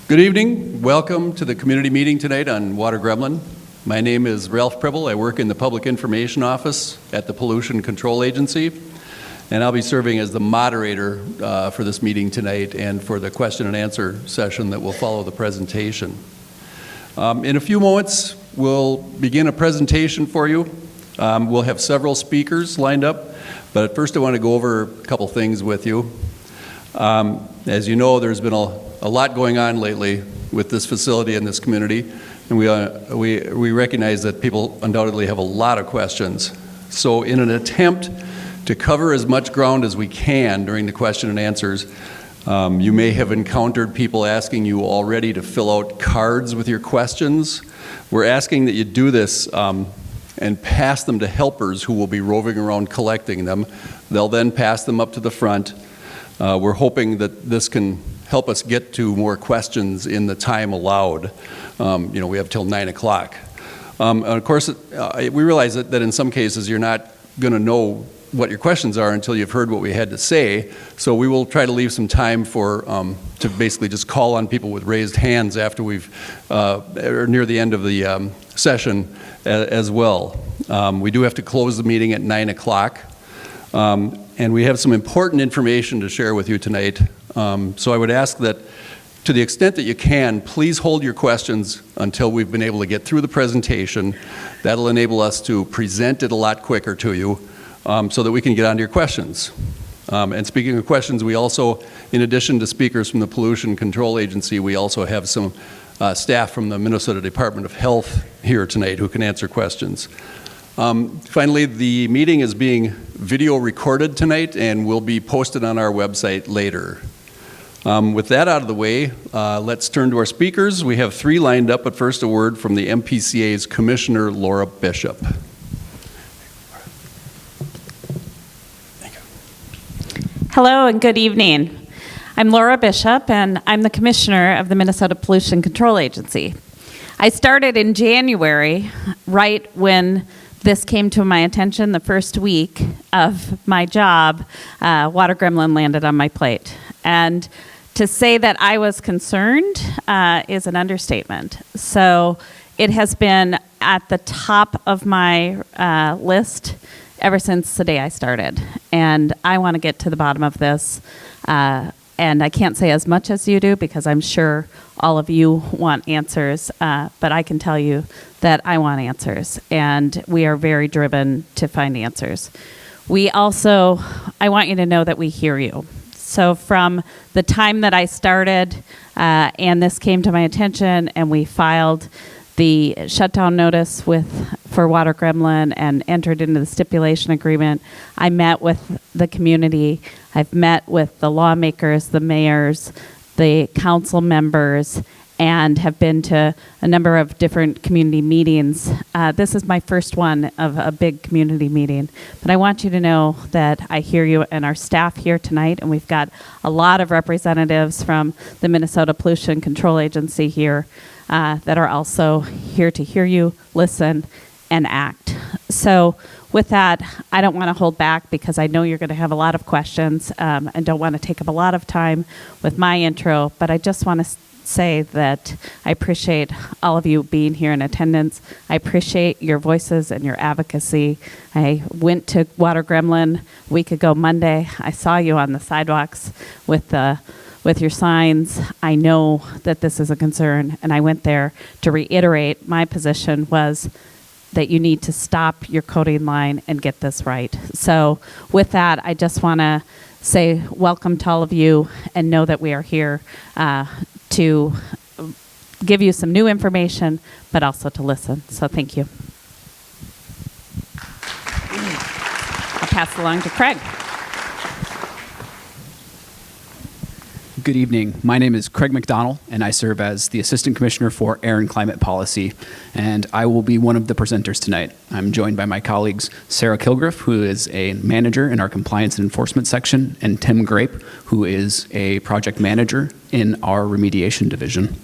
Good evening. Welcome to the community meeting tonight on Water Gremlin. My name is Ralph Pribble. I work in the Public Information Office at the Pollution Control Agency, and I'll be serving as the moderator for this meeting tonight and for the question and answer session that will follow the presentation. In a few moments, we'll begin a presentation for you. We'll have several speakers lined up, but first I want to go over a couple things with you. As you know, there's been a lot going on lately with this facility and this community, and we recognize that people undoubtedly have a lot of questions. So in an attempt to cover as much ground as we can during the question and answers, you may have encountered people asking you already to fill out cards with your questions. We're asking that you do this and pass them to helpers who will be roving around collecting them. They'll then pass them up to the front. We're hoping that this can help us get to more questions in the time allowed. We have till 9 o'clock. And of course, we realize that in some cases you're not going to know what your questions are until you've heard what we had to say. So we will try to leave some time for to basically just call on people with raised hands after we've or near the end of the session as well. We do have to close the meeting at 9 o'clock. And we have some important information to share with you tonight. So I would ask that to the extent that you can, please hold your questions until we've been able to get through the presentation. That'll enable us to present it a lot quicker to you so that we can get on to your questions. And speaking of questions, we also, in addition to speakers from the Pollution Control Agency, we also have some staff from the Minnesota Department of Health here tonight who can answer questions. Finally, the meeting is being video recorded tonight and will be posted on our website later. With that out of the way, let's turn to our speakers. We have three lined up, but first a word from the MPCA's Commissioner Laura Bishop. Thank you. Hello and good evening. I'm Laura Bishop and I'm the Commissioner of the Minnesota Pollution Control Agency. I started in January, right when this came to my attention. The first week of my job, Water Gremlin landed on my plate. And to say that I was concerned is an understatement. So it has been at the top of my list ever since the day I started. And I want to get to the bottom of this. And I can't say as much as you do because I'm sure all of you want answers, but I can tell you that I want answers, and we are very driven to find answers. I want you to know that we hear you. So from the time that I started and this came to my attention and we filed the shutdown notice for Water Gremlin and entered into the stipulation agreement, I met with the community. I've met with the lawmakers, the mayors, the council members, and have been to a number of different community meetings. This is my first one of a big community meeting. But I want you to know that I hear you and our staff here tonight, and we've got a lot of representatives from the Minnesota Pollution Control Agency here that are also here to hear you, listen, and act. So with that, I don't want to hold back because I know you're going to have a lot of questions and don't want to take up a lot of time with my intro, but I just want to say that I appreciate all of you being here in attendance. I appreciate your voices and your advocacy. I went to Water Gremlin a week ago Monday. I saw you on the sidewalks with your signs. I know that this is a concern, and I went there to reiterate my position was that you need to stop your coding line and get this right. So with that, I just want to say welcome to all of you and know that we are here to give you some new information, but also to listen. So thank you. I'll pass it along to Craig. Good evening. My name is Craig McDonald, and I serve as the Assistant Commissioner for Air and Climate Policy, and I will be one of the presenters tonight. I'm joined by my colleagues Sarah Kilgriff, who is a manager in our Compliance and Enforcement section, and Tim Grape, who is a project manager in our Remediation division.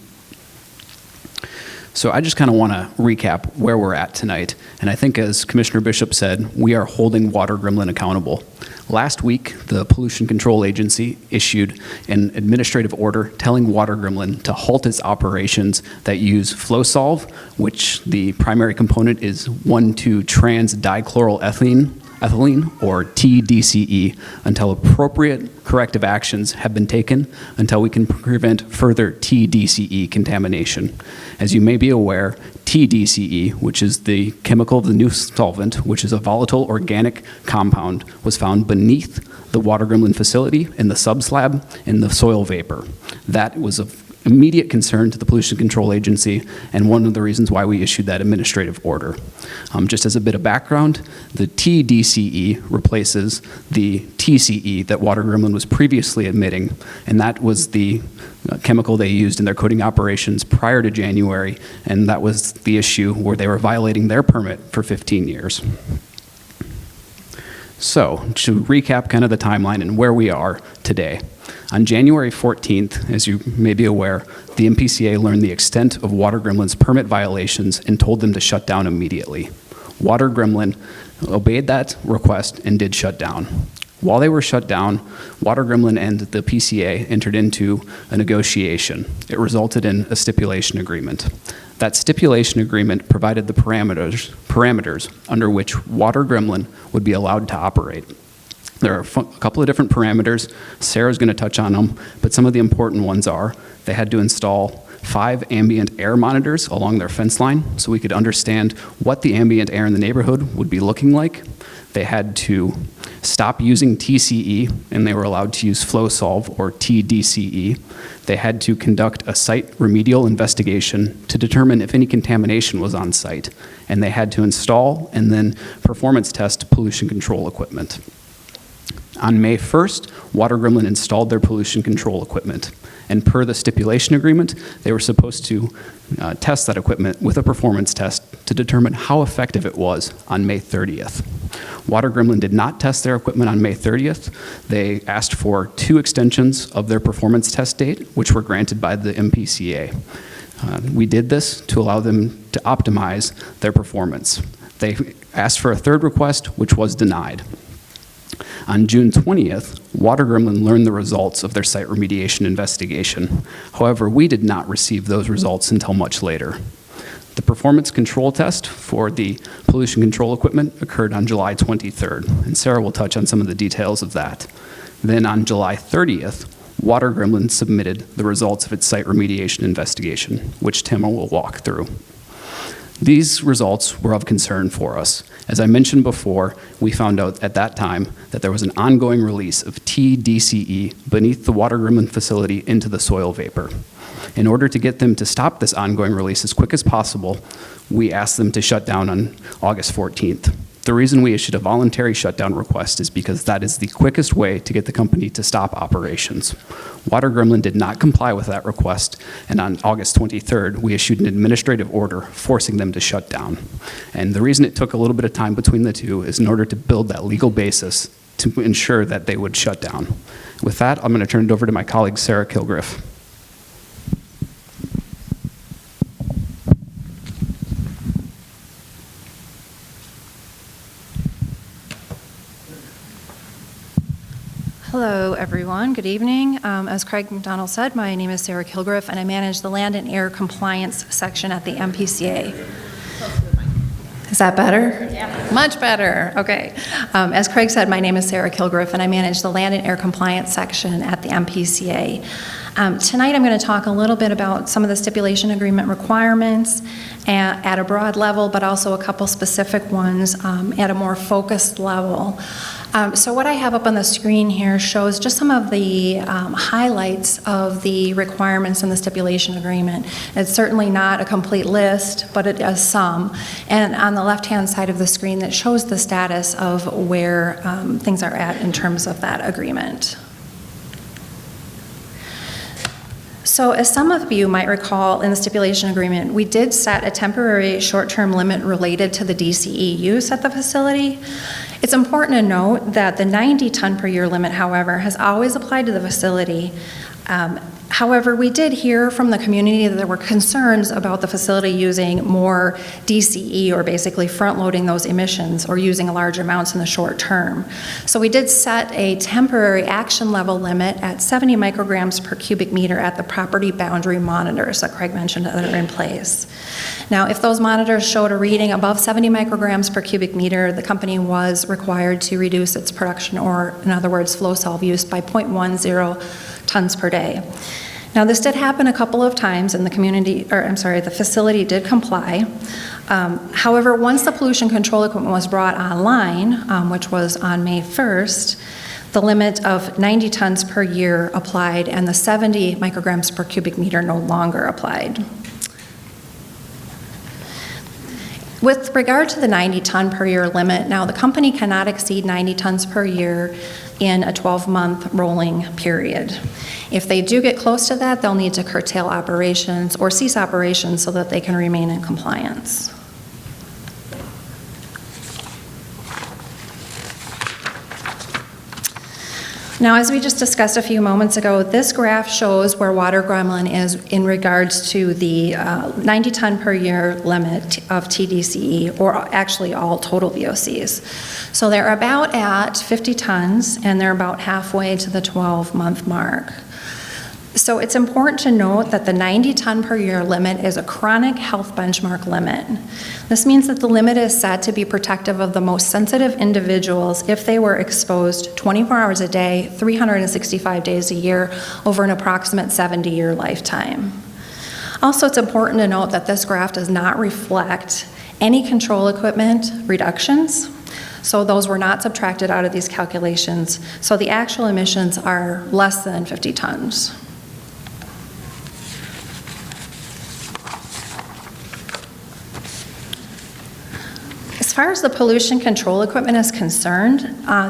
So I just kind of want to recap where we're at tonight. And I think as Commissioner Bishop said, we are holding Water Gremlin accountable. Last week, the Pollution Control Agency issued an administrative order telling Water Gremlin to halt its operations that use FlowSolve, which the primary component is 1,2-trans-dichloroethylene, or TDCE, until appropriate corrective actions have been taken until we can prevent further TDCE contamination. As you may be aware, TDCE, which is the chemical of the new solvent, which is a volatile organic compound, was found beneath the Water Gremlin facility in the subslab in the soil vapor. That was of immediate concern to the Pollution Control Agency and one of the reasons why we issued that administrative order. Just as a bit of background, the TDCE replaces the TCE that Water Gremlin was previously emitting, and that was the chemical they used in their coating operations prior to January, and that was the issue where they were violating their permit for 15 years. So, to recap kind of the timeline and where we are today. On January 14th, as you may be aware, the MPCA learned the extent of Water Gremlin's permit violations and told them to shut down immediately. Water Gremlin obeyed that request and did shut down. While they were shut down, Water Gremlin and the PCA entered into a negotiation. It resulted in a stipulation agreement. That stipulation agreement provided the parameters under which Water Gremlin would be allowed to operate. There are a couple of different parameters. Sarah's going to touch on them, but some of the important ones are they had to install 5 ambient air monitors along their fence line so we could understand what the ambient air in the neighborhood would be looking like. They had to stop using TCE, and they were allowed to use FlowSolve, or TDCE. They had to conduct a site remedial investigation to determine if any contamination was on site, and they had to install and then performance test pollution control equipment. On May 1st, Water Gremlin installed their pollution control equipment, and per the stipulation agreement, they were supposed to test that equipment with a performance test to determine how effective it was on May 30th. Water Gremlin did not test their equipment on May 30th. They asked for 2 extensions of their performance test date, which were granted by the MPCA. We did this to allow them to optimize their performance. They asked for a 3rd request, which was denied. On June 20th, Water Gremlin learned the results of their site remediation investigation. However, we did not receive those results until much later. The performance control test for the pollution control equipment occurred on July 23rd, and Sarah will touch on some of the details of that. Then on July 30th, Water Gremlin submitted the results of its site remediation investigation, which Tim will walk through. These results were of concern for us. As I mentioned before, we found out at that time that there was an ongoing release of TDCE beneath the Water Gremlin facility into the soil vapor. In order to get them to stop this ongoing release as quick as possible, we asked them to shut down on August 14th. The reason we issued a voluntary shutdown request is because that is the quickest way to get the company to stop operations. Water Gremlin did not comply with that request, and on August 23rd, we issued an administrative order forcing them to shut down. And the reason it took a little bit of time between the two is in order to build that legal basis to ensure that they would shut down. With that, I'm going to turn it over to my colleague, Sarah Kilgriff. Hello, everyone. Good evening. As Craig McDonald said, my name is Sarah Kilgriff, and I manage the Land and Air Compliance section at the MPCA. Is that better? Yeah. Much better. Okay. As Craig said, my name is Sarah Kilgriff, and I manage the Land and Air Compliance section at the MPCA. Tonight, I'm going to talk a little bit about some of the stipulation agreement requirements at a broad level, but also a couple specific ones at a more focused level. So what I have up on the screen here shows just some of the highlights of the requirements in the stipulation agreement. It's certainly not a complete list, but it is some. And on the left-hand side of the screen, that shows the status of where things are at in terms of that agreement. So as some of you might recall, in the stipulation agreement, we did set a temporary short-term limit related to the DCE use at the facility. It's important to note that the 90 ton per year limit, however, has always applied to the facility. However, we did hear from the community that there were concerns about the facility using more DCE, or basically front-loading those emissions or using large amounts in the short term. So we did set a temporary action level limit at 70 micrograms per cubic meter at the property boundary monitors that Craig mentioned that are in place. Now, if those monitors showed a reading above 70 micrograms per cubic meter, the company was required to reduce its production, or in other words, flow solve use, by 0.10 tons per day. Now, this did happen a couple of times, and the facility did comply. However, once the pollution control equipment was brought online, which was on May 1st, the limit of 90 tons per year applied, and the 70 micrograms per cubic meter no longer applied. With regard to the 90 ton per year limit, now the company cannot exceed 90 tons per year in a 12-month rolling period. If they do get close to that, they'll need to curtail operations or cease operations so that they can remain in compliance. Now, as we just discussed a few moments ago, this graph shows where Water Gremlin is in regards to the 90 ton per year limit of TDCE, or actually all total VOCs. So they're about at 50 tons, and they're about halfway to the 12-month mark. So it's important to note that the 90 ton per year limit is a chronic health benchmark limit. This means that the limit is set to be protective of the most sensitive individuals if they were exposed 24 hours a day, 365 days a year, over an approximate 70-year lifetime. Also, it's important to note that this graph does not reflect any control equipment reductions. So those were not subtracted out of these calculations. So the actual emissions are less than 50 tons. As far as the pollution control equipment is concerned,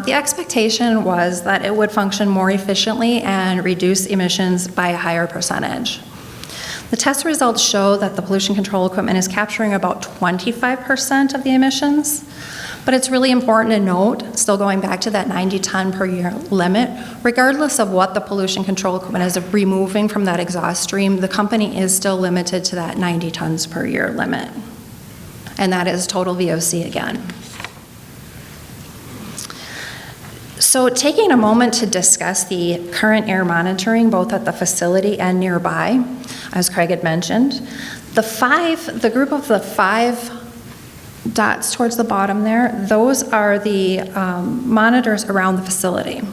the expectation was that it would function more efficiently and reduce emissions by a higher percentage. The test results show that the pollution control equipment is capturing about 25% of the emissions, but it's really important to note, still going back to that 90 ton per year limit, regardless of what the pollution control equipment is removing from that exhaust stream, the company is still limited to that 90 tons per year limit. And that is total VOC again. So taking a moment to discuss the current air monitoring, both at the facility and nearby, as Craig had mentioned, the group of the 5 dots towards the bottom there, those are the monitors around the facility.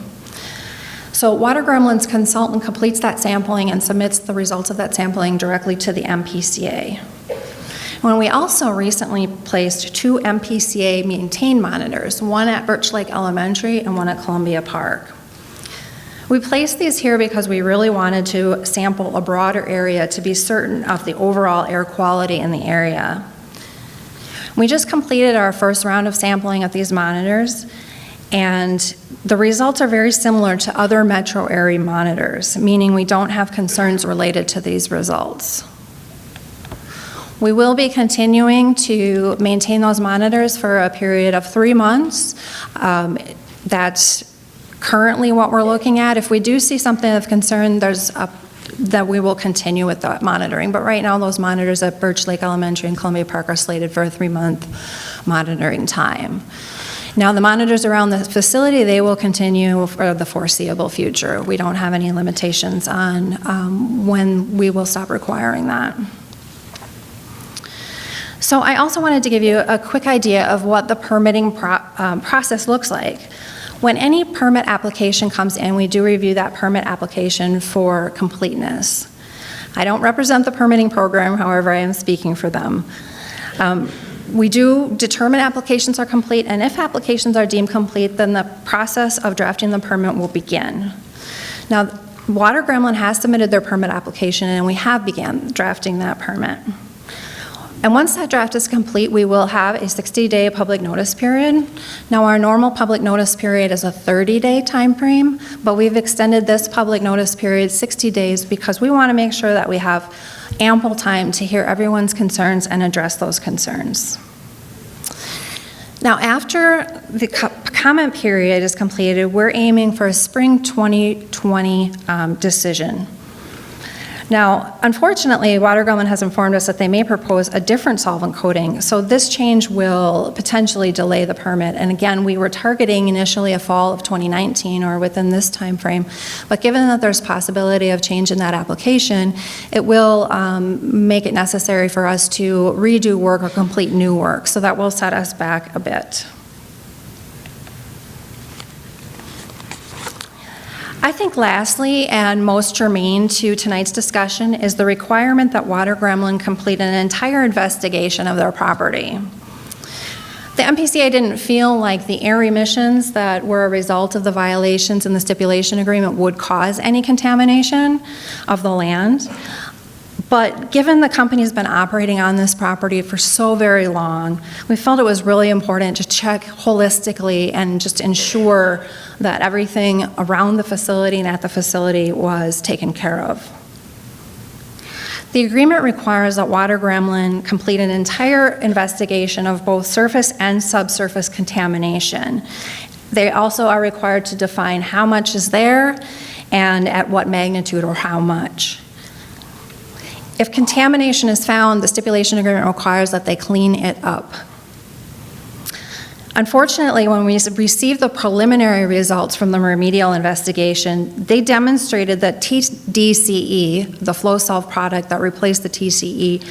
So Water Gremlin's consultant completes that sampling and submits the results of that sampling directly to the MPCA. When we also recently placed 2 MPCA maintained monitors, one at Birch Lake Elementary and one at Columbia Park. We placed these here because we really wanted to sample a broader area to be certain of the overall air quality in the area. We just completed our first round of sampling of these monitors, and the results are very similar to other metro area monitors, meaning we don't have concerns related to these results. We will be continuing to maintain those monitors for a period of 3 months. That's currently what we're looking at. If we do see something of concern, that we will continue with the monitoring. But right now, those monitors at Birch Lake Elementary and Columbia Park are slated for a 3-month monitoring time. Now, the monitors around the facility, they will continue for the foreseeable future. We don't have any limitations on when we will stop requiring that. So I also wanted to give you a quick idea of what the permitting process looks like. When any permit application comes in, we do review that permit application for completeness. I don't represent the permitting program, however, I am speaking for them. We do determine applications are complete, and if applications are deemed complete, then the process of drafting the permit will begin. Now, Water Gremlin has submitted their permit application, and we have began drafting that permit. And once that draft is complete, we will have a 60-day public notice period. Now, our normal public notice period is a 30-day time frame, but we've extended this public notice period 60 days because we want to make sure that we have ample time to hear everyone's concerns and address those concerns. Now, after the comment period is completed, we're aiming for a spring 2020 decision. Now, unfortunately, Water Gremlin has informed us that they may propose a different solvent coating, so this change will potentially delay the permit. And again, we were targeting initially a fall of 2019 or within this time frame, but given that there's possibility of change in that application, it will make it necessary for us to redo work or complete new work, so that will set us back a bit. I think lastly, and most germane to tonight's discussion, is the requirement that Water Gremlin complete an entire investigation of their property. The MPCA didn't feel like the air emissions that were a result of the violations in the stipulation agreement would cause any contamination of the land. But given the company's been operating on this property for so very long, we felt it was really important to check holistically and just ensure that everything around the facility and at the facility was taken care of. The agreement requires that Water Gremlin complete an entire investigation of both surface and subsurface contamination. They also are required to define how much is there and at what magnitude or how much. If contamination is found, the stipulation agreement requires that they clean it up. Unfortunately, when we received the preliminary results from the remedial investigation, they demonstrated that TDCE, the flow-solve product that replaced the TCE,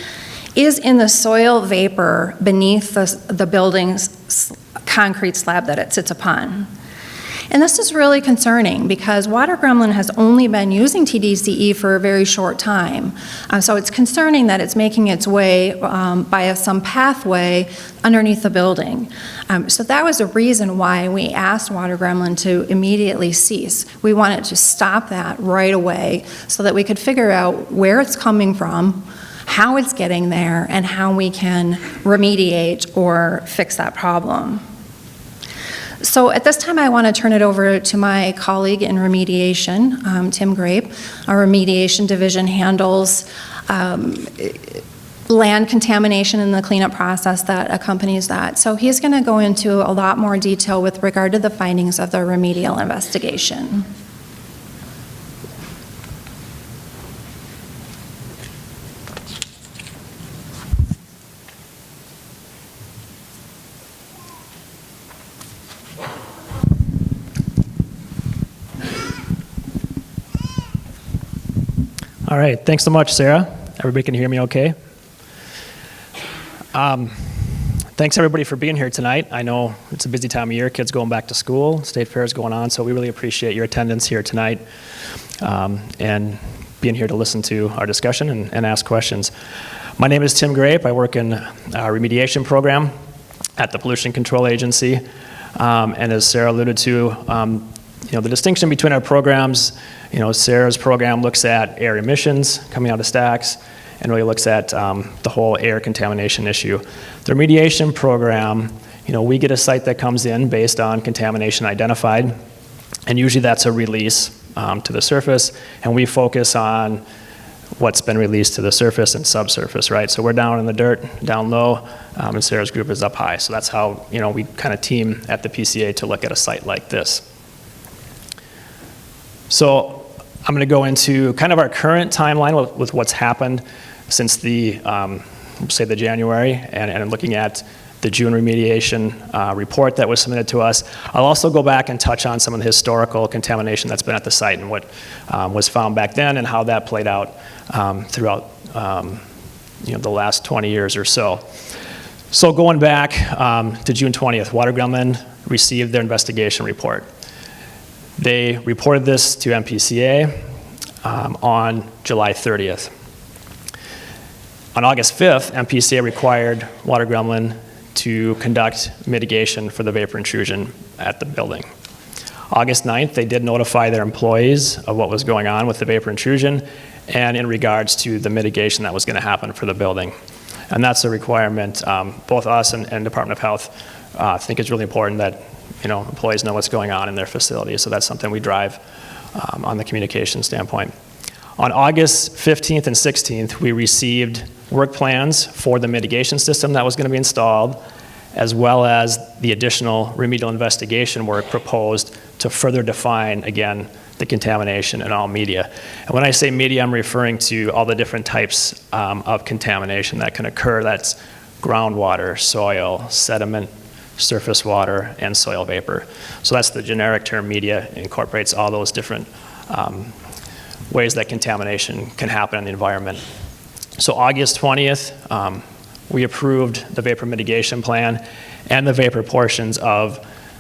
is in the soil vapor beneath the building's concrete slab that it sits upon. And this is really concerning because Water Gremlin has only been using TDCE for a very short time. So it's concerning that it's making its way by some pathway underneath the building. So that was a reason why we asked Water Gremlin to immediately cease. We wanted to stop that right away so that we could figure out where it's coming from, how it's getting there, and how we can remediate or fix that problem. So at this time, I want to turn it over to my colleague in remediation, Tim Grape. Our remediation division handles land contamination and the cleanup process that accompanies that. So he's going to go into a lot more detail with regard to the findings of the remedial investigation. All right, thanks so much, Sarah. Everybody can hear me okay? Thanks everybody for being here tonight. I know it's a busy time of year, kids going back to school, state fair is going on, so we really appreciate your attendance here tonight and being here to listen to our discussion and ask questions. My name is Tim Grape. I work in our remediation program at the Pollution Control Agency. And as Sarah alluded to, the distinction between our programs, Sarah's program looks at air emissions coming out of stacks and really looks at the whole air contamination issue. The remediation program, we get a site that comes in based on contamination identified, and usually that's a release to the surface, and we focus on what's been released to the surface and subsurface, right? So we're down in the dirt, down low, and Sarah's group is up high. So that's how, we kind of team at the PCA to look at a site like this. So I'm going to go into kind of our current timeline with what's happened since the, say the January, and looking at the June remediation report that was submitted to us. I'll also go back and touch on some of the historical contamination that's been at the site and what was found back then and how that played out throughout the last 20 years or so. So going back to June 20th, Water Gremlin received their investigation report. They reported this to MPCA on July 30th. On August 5th, MPCA required Water Gremlin to conduct mitigation for the vapor intrusion at the building. August 9th, they did notify their employees of what was going on with the vapor intrusion and in regards to the mitigation that was going to happen for the building. And that's a requirement both us and Department of Health think it's really important that employees know what's going on in their facility. So that's something we drive on the communication standpoint. On August 15th and 16th, we received work plans for the mitigation system that was going to be installed, as well as the additional remedial investigation work proposed to further define, again, the contamination in all media. And when I say media, I'm referring to all the different types of contamination that can occur. That's groundwater, soil, sediment, surface water, and soil vapor. So that's the generic term media. It incorporates all those different ways that contamination can happen in the environment. So August 20th, we approved the vapor mitigation plan and the vapor portions of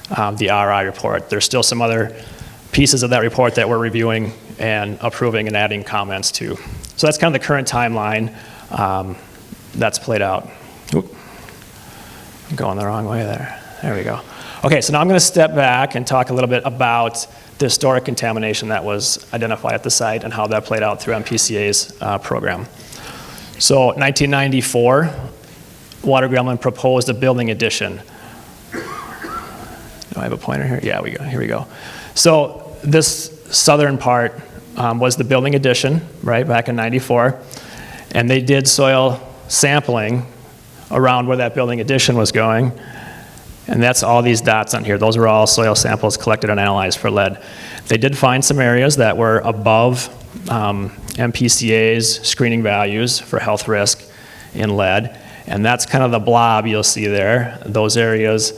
the RI report. There's still some other pieces of that report that we're reviewing and approving and adding comments to. So that's kind of the current timeline that's played out. Oop. I'm going the wrong way there. There we go. Okay, so now I'm going to step back and talk a little bit about the historic contamination that was identified at the site and how that played out through MPCA's program. So 1994, Water Gremlin proposed a building addition. Do I have a pointer here? Yeah, here we go. So this southern part was the building addition, right, back in 94. And they did soil sampling around where that building addition was going. And that's all these dots on here. Those were all soil samples collected and analyzed for lead. They did find some areas that were above MPCA's screening values for health risk in lead. And that's kind of the blob you'll see there. Those areas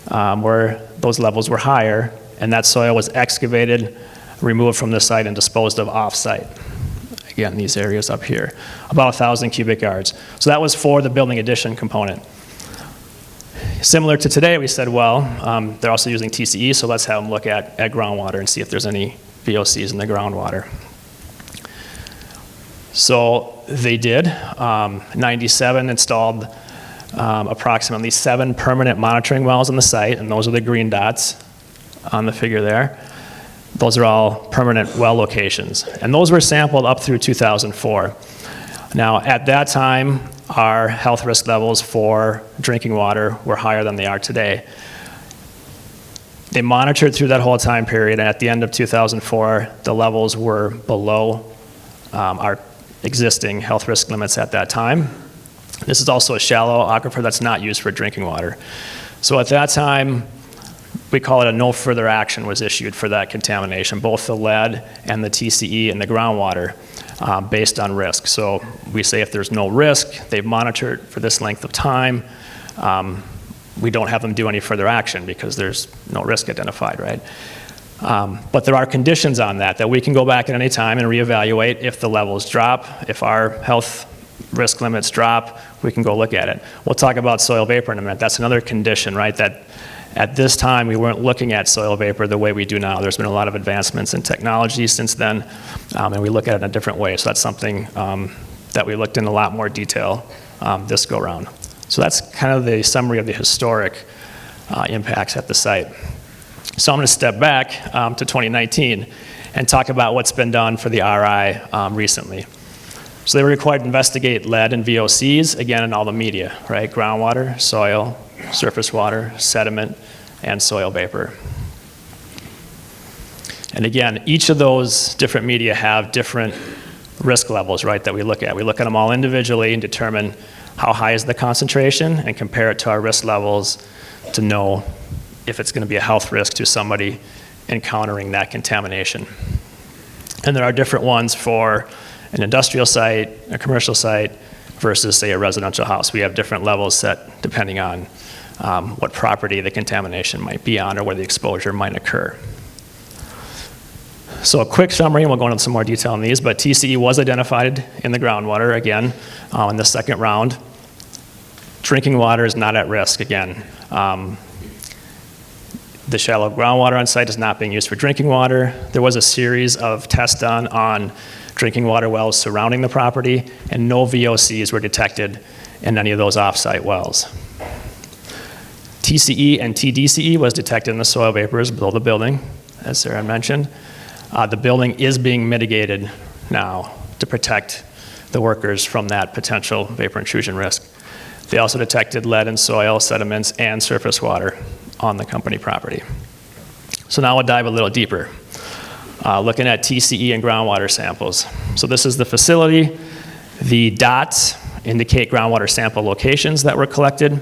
where those levels were higher, and that soil was excavated, removed from the site, and disposed of off-site. Again, these areas up here, about 1,000 cubic yards. So that was for the building addition component. Similar to today, we said, well, they're also using TCE, so let's have them look at groundwater and see if there's any VOCs in the groundwater. So they did. 97 installed approximately 7 permanent monitoring wells on the site, and those are the green dots on the figure there. Those are all permanent well locations. And those were sampled up through 2004. Now, at that time, our health risk levels for drinking water were higher than they are today. They monitored through that whole time period, and at the end of 2004, the levels were below our existing health risk limits at that time. This is also a shallow aquifer that's not used for drinking water. So at that time, we call it a no further action was issued for that contamination, both the lead and the TCE in the groundwater based on risk. So we say if there's no risk, they've monitored for this length of time, we don't have them do any further action because there's no risk identified, right? But there are conditions on that we can go back at any time and reevaluate. If the levels drop, if our health risk limits drop, we can go look at it. We'll talk about soil vapor in a minute. That's another condition, right? That at this time, we weren't looking at soil vapor the way we do now. There's been a lot of advancements in technology since then, and we look at it in a different way. So that's something that we looked in a lot more detail this go around. So that's kind of the summary of the historic impacts at the site. So I'm going to step back to 2019 and talk about what's been done for the RI recently. So they were required to investigate lead and VOCs, again, in all the media, right? Groundwater, soil, surface water, sediment, and soil vapor. And again, each of those different media have different risk levels, right, that we look at. We look at them all individually and determine how high is the concentration and compare it to our risk levels to know if it's going to be a health risk to somebody encountering that contamination. And there are different ones for an industrial site, a commercial site, versus, say, a residential house. We have different levels set depending on what property the contamination might be on or where the exposure might occur. So a quick summary, and we'll go into some more detail on these, but TCE was identified in the groundwater, again, in the second round. Drinking water is not at risk, again. The shallow groundwater on site is not being used for drinking water. There was a series of tests done on drinking water wells surrounding the property, and no VOCs were detected in any of those off-site wells. TCE and TDCE was detected in the soil vapors below the building, as Sarah mentioned. The building is being mitigated now to protect the workers from that potential vapor intrusion risk. They also detected lead in soil, sediments, and surface water on the company property. So now we'll dive a little deeper, looking at TCE and groundwater samples. So this is the facility. The dots indicate groundwater sample locations that were collected.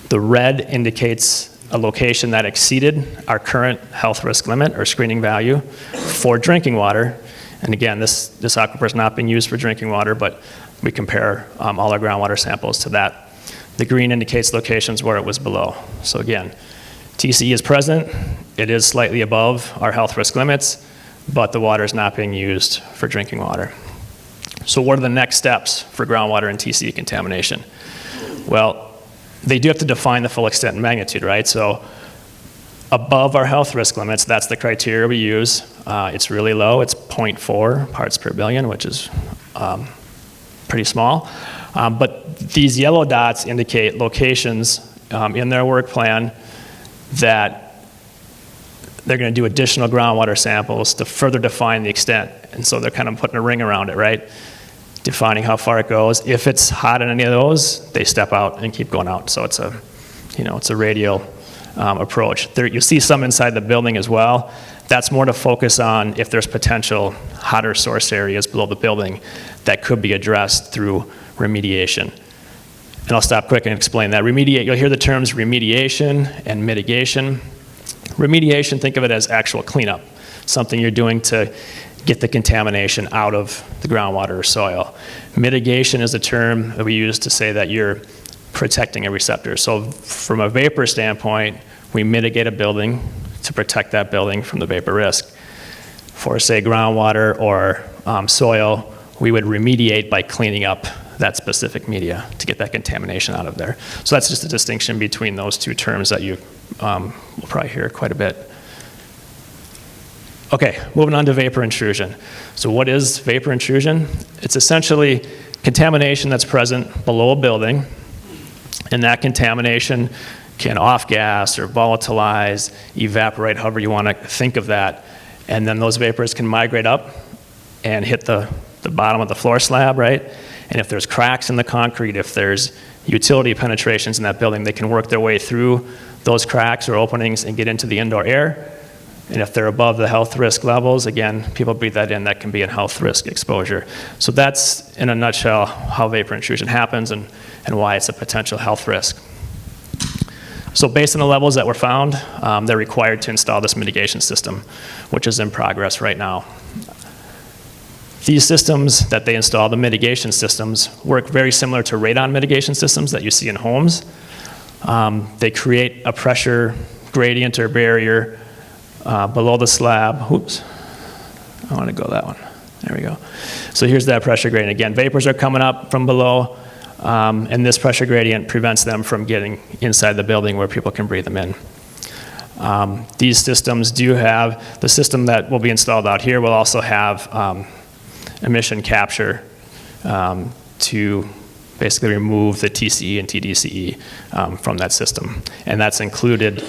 The red indicates a location that exceeded our current health risk limit or screening value for drinking water. And again, this aquifer is not being used for drinking water, but we compare all our groundwater samples to that. The green indicates locations where it was below. So again, TCE is present. It is slightly above our health risk limits, but the water is not being used for drinking water. So what are the next steps for groundwater and TCE contamination? Well, they do have to define the full extent and magnitude, right? So above our health risk limits, that's the criteria we use. It's really low. It's 0.4 parts per billion, which is pretty small. But these yellow dots indicate locations in their work plan that they're going to do additional groundwater samples to further define the extent. And so they're kind of putting a ring around it, right? Defining how far it goes. If it's hot in any of those, they step out and keep going out. So it's a radial approach. You'll see some inside the building as well. That's more to focus on if there's potential hotter source areas below the building that could be addressed through remediation. And I'll stop quick and explain that. You'll hear the terms remediation and mitigation. Remediation, think of it as actual cleanup, something you're doing to get the contamination out of the groundwater or soil. Mitigation is a term that we use to say that you're protecting a receptor. So from a vapor standpoint, we mitigate a building to protect that building from the vapor risk. For, say, groundwater or soil, we would remediate by cleaning up that specific media to get that contamination out of there. So that's just a distinction between those two terms that you will probably hear quite a bit. Okay, moving on to vapor intrusion. So what is vapor intrusion? It's essentially contamination that's present below a building, and that contamination can off-gas or volatilize, evaporate, however you want to think of that, and then those vapors can migrate up and hit the bottom of the floor slab, right? And if there's cracks in the concrete, if there's utility penetrations in that building, they can work their way through those cracks or openings and get into the indoor air. And if they're above the health risk levels, again, people breathe that in, that can be a health risk exposure. So that's, in a nutshell, how vapor intrusion happens and why it's a potential health risk. So based on the levels that were found, they're required to install this mitigation system, which is in progress right now. These systems that they install, the mitigation systems, work very similar to radon mitigation systems that you see in homes. They create a pressure gradient or barrier below the slab. Oops, I want to go that one. There we go. So here's that pressure gradient. Again, vapors are coming up from below, and this pressure gradient prevents them from getting inside the building where people can breathe them in. These systems do have, the system that will be installed out here will also have emission capture to basically remove the TCE and TDCE from that system. And that's included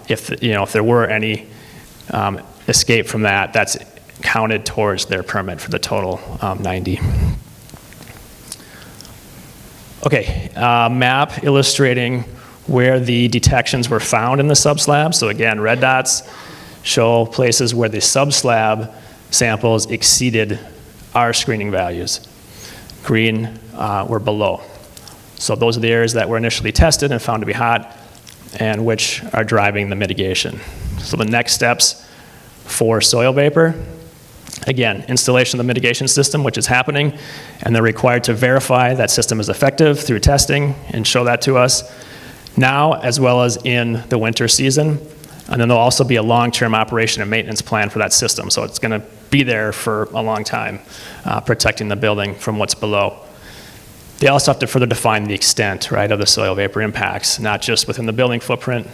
if there were any escape from that, that's counted towards their permit for the total 90. Okay, map illustrating where the detections were found in the subslab. So again, red dots show places where the subslab samples exceeded our screening values. Green were below. So those are the areas that were initially tested and found to be hot and which are driving the mitigation. So the next steps for soil vapor, again, installation of the mitigation system, which is happening, and they're required to verify that system is effective through testing and show that to us now as well as in the winter season. And then there'll also be a long-term operation and maintenance plan for that system. So it's going to be there for a long time, protecting the building from what's below. They also have to further define the extent, right, of the soil vapor impacts, not just within the building footprint,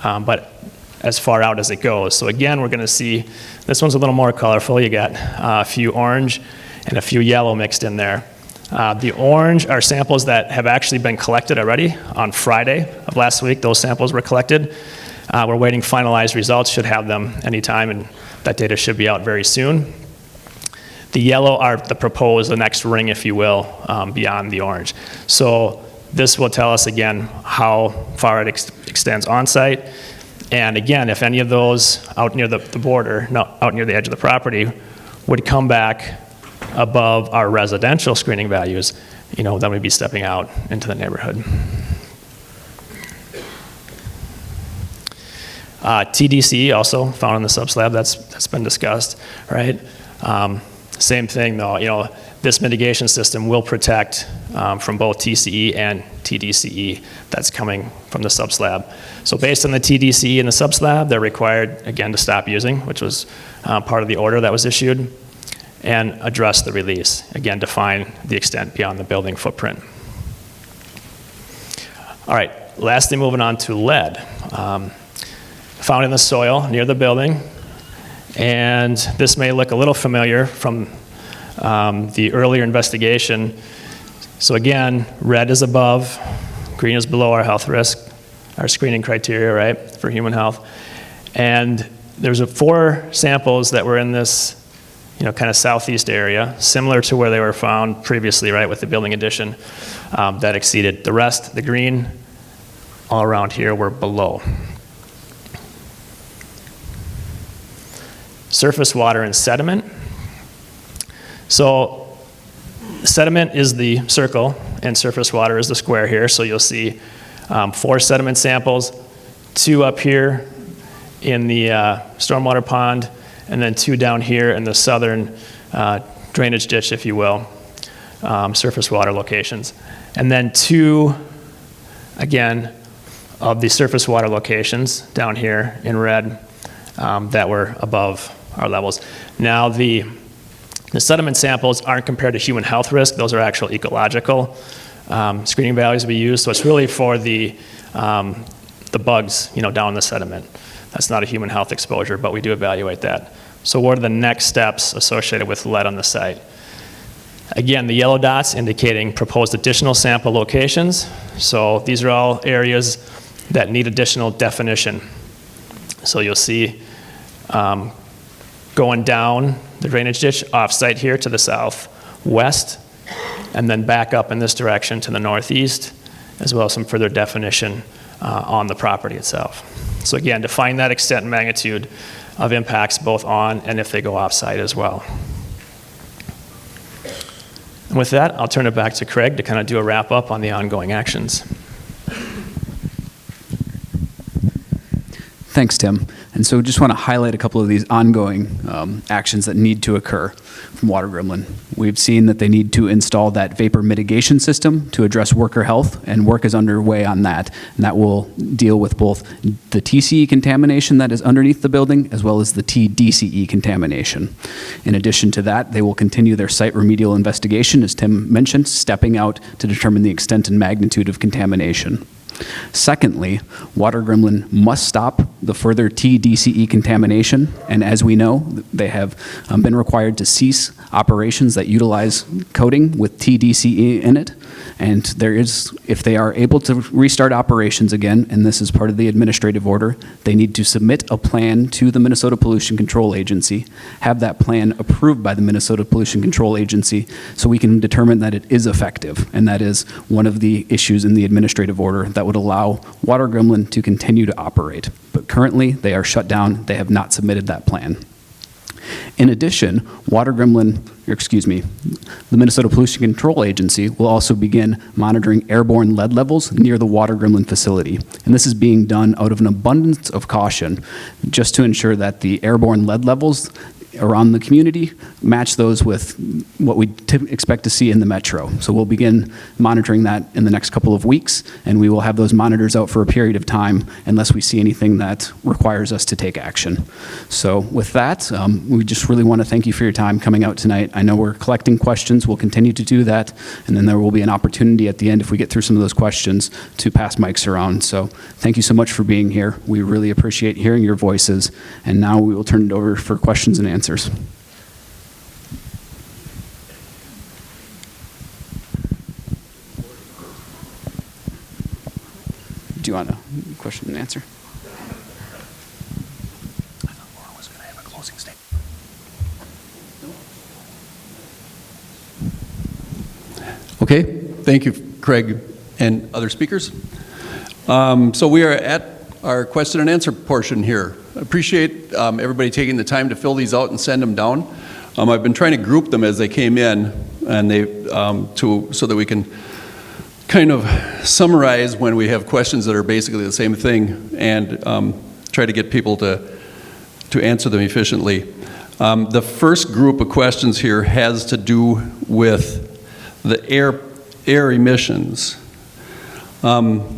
but as far out as it goes. So again, we're going to see, this one's a little more colorful. You got a few orange and a few yellow mixed in there. The orange are samples that have actually been collected already on Friday of last week. Those samples were collected. We're waiting finalized results, should have them anytime, and that data should be out very soon. The yellow are the proposed, the next ring, if you will, beyond the orange. So this will tell us again how far it extends on site. And again, if any of those out near the border, out near the edge of the property, would come back above our residential screening values, then we'd be stepping out into the neighborhood. TDC also found in the subslab, that's been discussed, right? Same thing though, this mitigation system will protect from both TCE and TDCE that's coming from the subslab. So based on the TDCE and the subslab, they're required, again, to stop using, which was part of the order that was issued, and address the release. Again, define the extent beyond the building footprint. All right, lastly, moving on to lead. Found in the soil near the building, and this may look a little familiar from the earlier investigation. So again, red is above, green is below our health risk, our screening criteria, right, for human health. And there's 4 samples that were in this, kind of southeast area, similar to where they were found previously, right, with the building addition, that exceeded. The rest, the green, all around here, were below. Surface water and sediment. So sediment is the circle and surface water is the square here. So you'll see 4 sediment samples, 2 up here in the stormwater pond, and then 2 down here in the southern drainage ditch, if you will, surface water locations. And then 2, again, of the surface water locations down here in red that were above our levels. Now, the sediment samples aren't compared to human health risk. Those are actual ecological screening values we use. So it's really for the bugs, down in the sediment. That's not a human health exposure, but we do evaluate that. So what are the next steps associated with lead on the site? Again, the yellow dots indicating proposed additional sample locations. So these are all areas that need additional definition. So you'll see going down the drainage ditch off-site here to the southwest, and then back up in this direction to the northeast, as well as some further definition on the property itself. So again, define that extent and magnitude of impacts both on and if they go off-site as well. And with that, I'll turn it back to Craig to kind of do a wrap-up on the ongoing actions. Thanks, Tim. And so just want to highlight a couple of these ongoing actions that need to occur from Water Gremlin. We've seen that they need to install that vapor mitigation system to address worker health, and work is underway on that. And that will deal with both the TCE contamination that is underneath the building as well as the TDCE contamination. In addition to that, they will continue their site remedial investigation, as Tim mentioned, stepping out to determine the extent and magnitude of contamination. Secondly, Water Gremlin must stop the further TDCE contamination, and as we know, they have been required to cease operations that utilize coating with TDCE in it, and there is, if they are able to restart operations again, and this is part of the administrative order, they need to submit a plan to the Minnesota Pollution Control Agency, have that plan approved by the Minnesota Pollution Control Agency so we can determine that it is effective, and that is one of the issues in the administrative order that would allow Water Gremlin to continue to operate. But currently, they are shut down. They have not submitted that plan. In addition, the Minnesota Pollution Control Agency will also begin monitoring airborne lead levels near the Water Gremlin facility. And this is being done out of an abundance of caution, just to ensure that the airborne lead levels around the community match those with what we expect to see in the metro. So we'll begin monitoring that in the next couple of weeks, and we will have those monitors out for a period of time unless we see anything that requires us to take action. So with that, we just really want to thank you for your time coming out tonight. I know we're collecting questions. We'll continue to do that, and then there will be an opportunity at the end, if we get through some of those questions, to pass mics around. So thank you so much for being here. We really appreciate hearing your voices, and now we will turn it over for questions and answers. Do you want a question and answer? I thought Laura was going to have a closing statement. Okay, thank you, Craig, and other speakers. So we are at our question and answer portion here. I appreciate everybody taking the time to fill these out and send them down. I've been trying to group them as they came in, and so that we can kind of summarize when we have questions that are basically the same thing, and try to get people to answer them efficiently. The first group of questions here has to do with the air emissions. So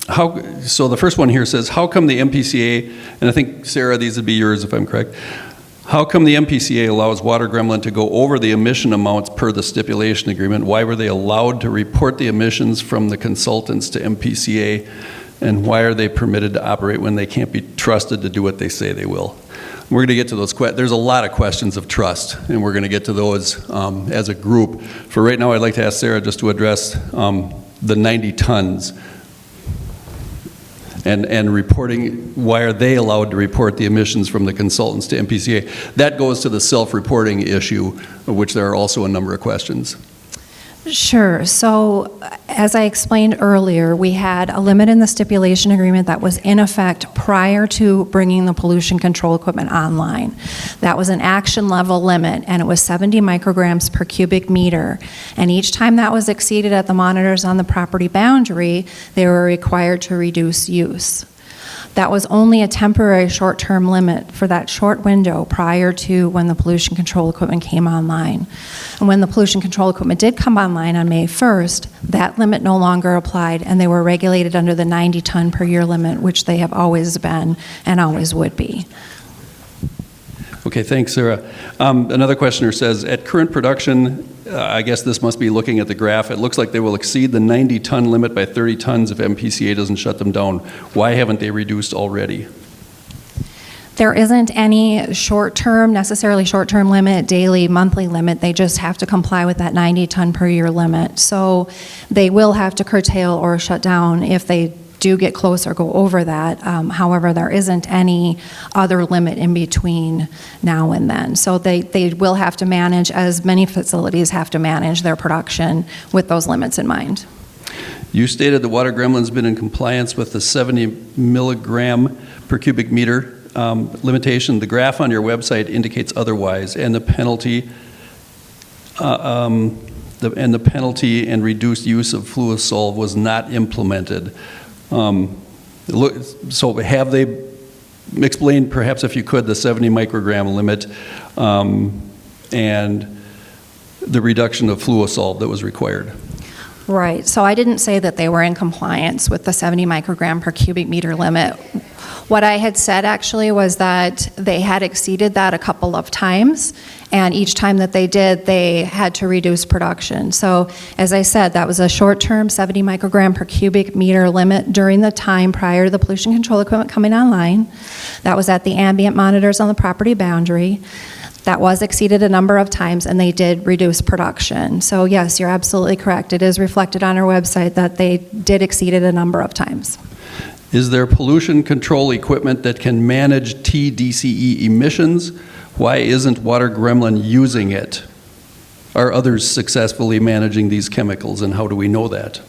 the first one here says, how come the MPCA, and I think, Sarah, these would be yours if I'm correct, how come the MPCA allows Water Gremlin to go over the emission amounts per the stipulation agreement? Why were they allowed to report the emissions from the consultants to MPCA? And why are they permitted to operate when they can't be trusted to do what they say they will? We're going to get to those there's a lot of questions of trust, and we're going to get to those as a group. For right now, I'd like to ask Sarah just to address the 90 tons and reporting. Why are they allowed to report the emissions from the consultants to MPCA? That goes to the self-reporting issue, of which there are also a number of questions. Sure. So, as I explained earlier, we had a limit in the stipulation agreement that was in effect prior to bringing the pollution control equipment online. That was an action level limit, and it was 70 micrograms per cubic meter. And each time that was exceeded at the monitors on the property boundary, they were required to reduce use. That was only a temporary short-term limit for that short window prior to when the pollution control equipment came online. And when the pollution control equipment did come online on May 1st, that limit no longer applied, and they were regulated under the 90 ton per year limit, which they have always been and always would be. Okay, thanks, Sarah. Another questioner says, at current production, I guess this must be looking at the graph, it looks like they will exceed the 90-ton limit by 30 tons if MPCA doesn't shut them down. Why haven't they reduced already? There isn't any necessarily short-term limit, daily, monthly limit. They just have to comply with that 90-ton per year limit. So they will have to curtail or shut down if they do get close or go over that. However, there isn't any other limit in between now and then. So they will have to manage, as many facilities have to manage their production with those limits in mind. You stated the Water Gremlin's been in compliance with the 70 milligram per cubic meter limitation. The graph on your website indicates otherwise, and the penalty and reduced use of Fluosolve was not implemented. So have they explained, perhaps if you could, the 70 microgram limit and the reduction of Fluosolve that was required? Right. So I didn't say that they were in compliance with the 70 microgram per cubic meter limit. What I had said actually was that they had exceeded that a couple of times, and each time that they did, they had to reduce production. So as I said, that was a short-term 70 microgram per cubic meter limit during the time prior to the pollution control equipment coming online. That was at the ambient monitors on the property boundary. That was exceeded a number of times, and they did reduce production. So yes, you're absolutely correct. It is reflected on our website that they did exceed it a number of times. Is there pollution control equipment that can manage TDCE emissions? Why isn't Water Gremlin using it? Are others successfully managing these chemicals, and how do we know that?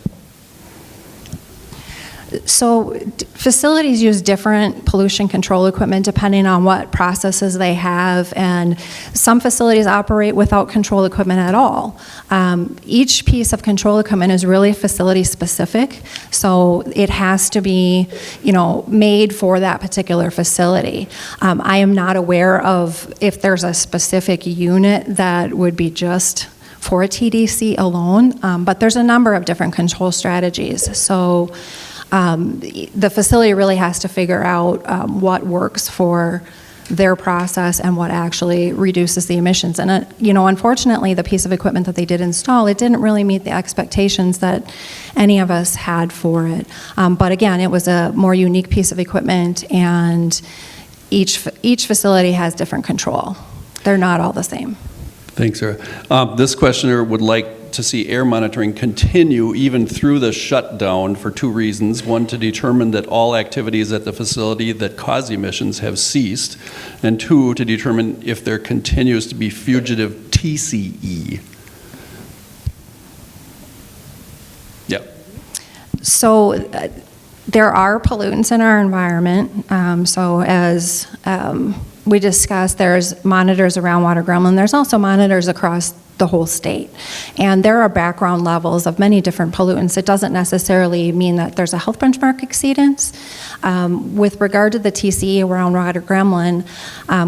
So facilities use different pollution control equipment depending on what processes they have, and some facilities operate without control equipment at all. Each piece of control equipment is really facility specific, so it has to be, made for that particular facility. I am not aware of if there's a specific unit that would be just for a TDC alone, but there's a number of different control strategies. So the facility really has to figure out what works for their process and what actually reduces the emissions. And, unfortunately, the piece of equipment that they did install, it didn't really meet the expectations that any of us had for it. But again, it was a more unique piece of equipment, and each facility has different control. They're not all the same. Thanks, Sarah. This questioner would like to see air monitoring continue even through the shutdown for two reasons. One, to determine that all activities at the facility that cause emissions have ceased, and two, to determine if there continues to be fugitive TCE. Yeah. So there are pollutants in our environment. So as we discussed, there's monitors around Water Gremlin. There's also monitors across the whole state. And there are background levels of many different pollutants. It doesn't necessarily mean that there's a health benchmark exceedance. With regard to the TCE around Water Gremlin,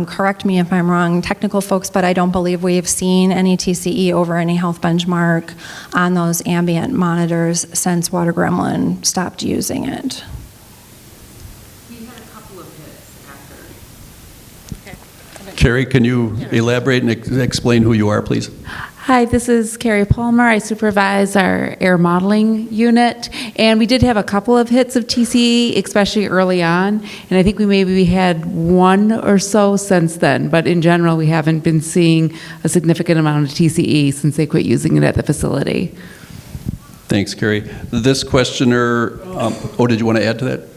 correct me if I'm wrong, technical folks, but I don't believe we've seen any TCE over any health benchmark on those ambient monitors since Water Gremlin stopped using it. Carrie, can you elaborate and explain who you are, please? Hi, this is Carrie Palmer. I supervise our air modeling unit, and we did have a couple of hits of TCE, especially early on, and I think we maybe had one or so since then, but in general, we haven't been seeing a significant amount of TCE since they quit using it at the facility. Thanks, Carrie. This questioner, did you want to add to that?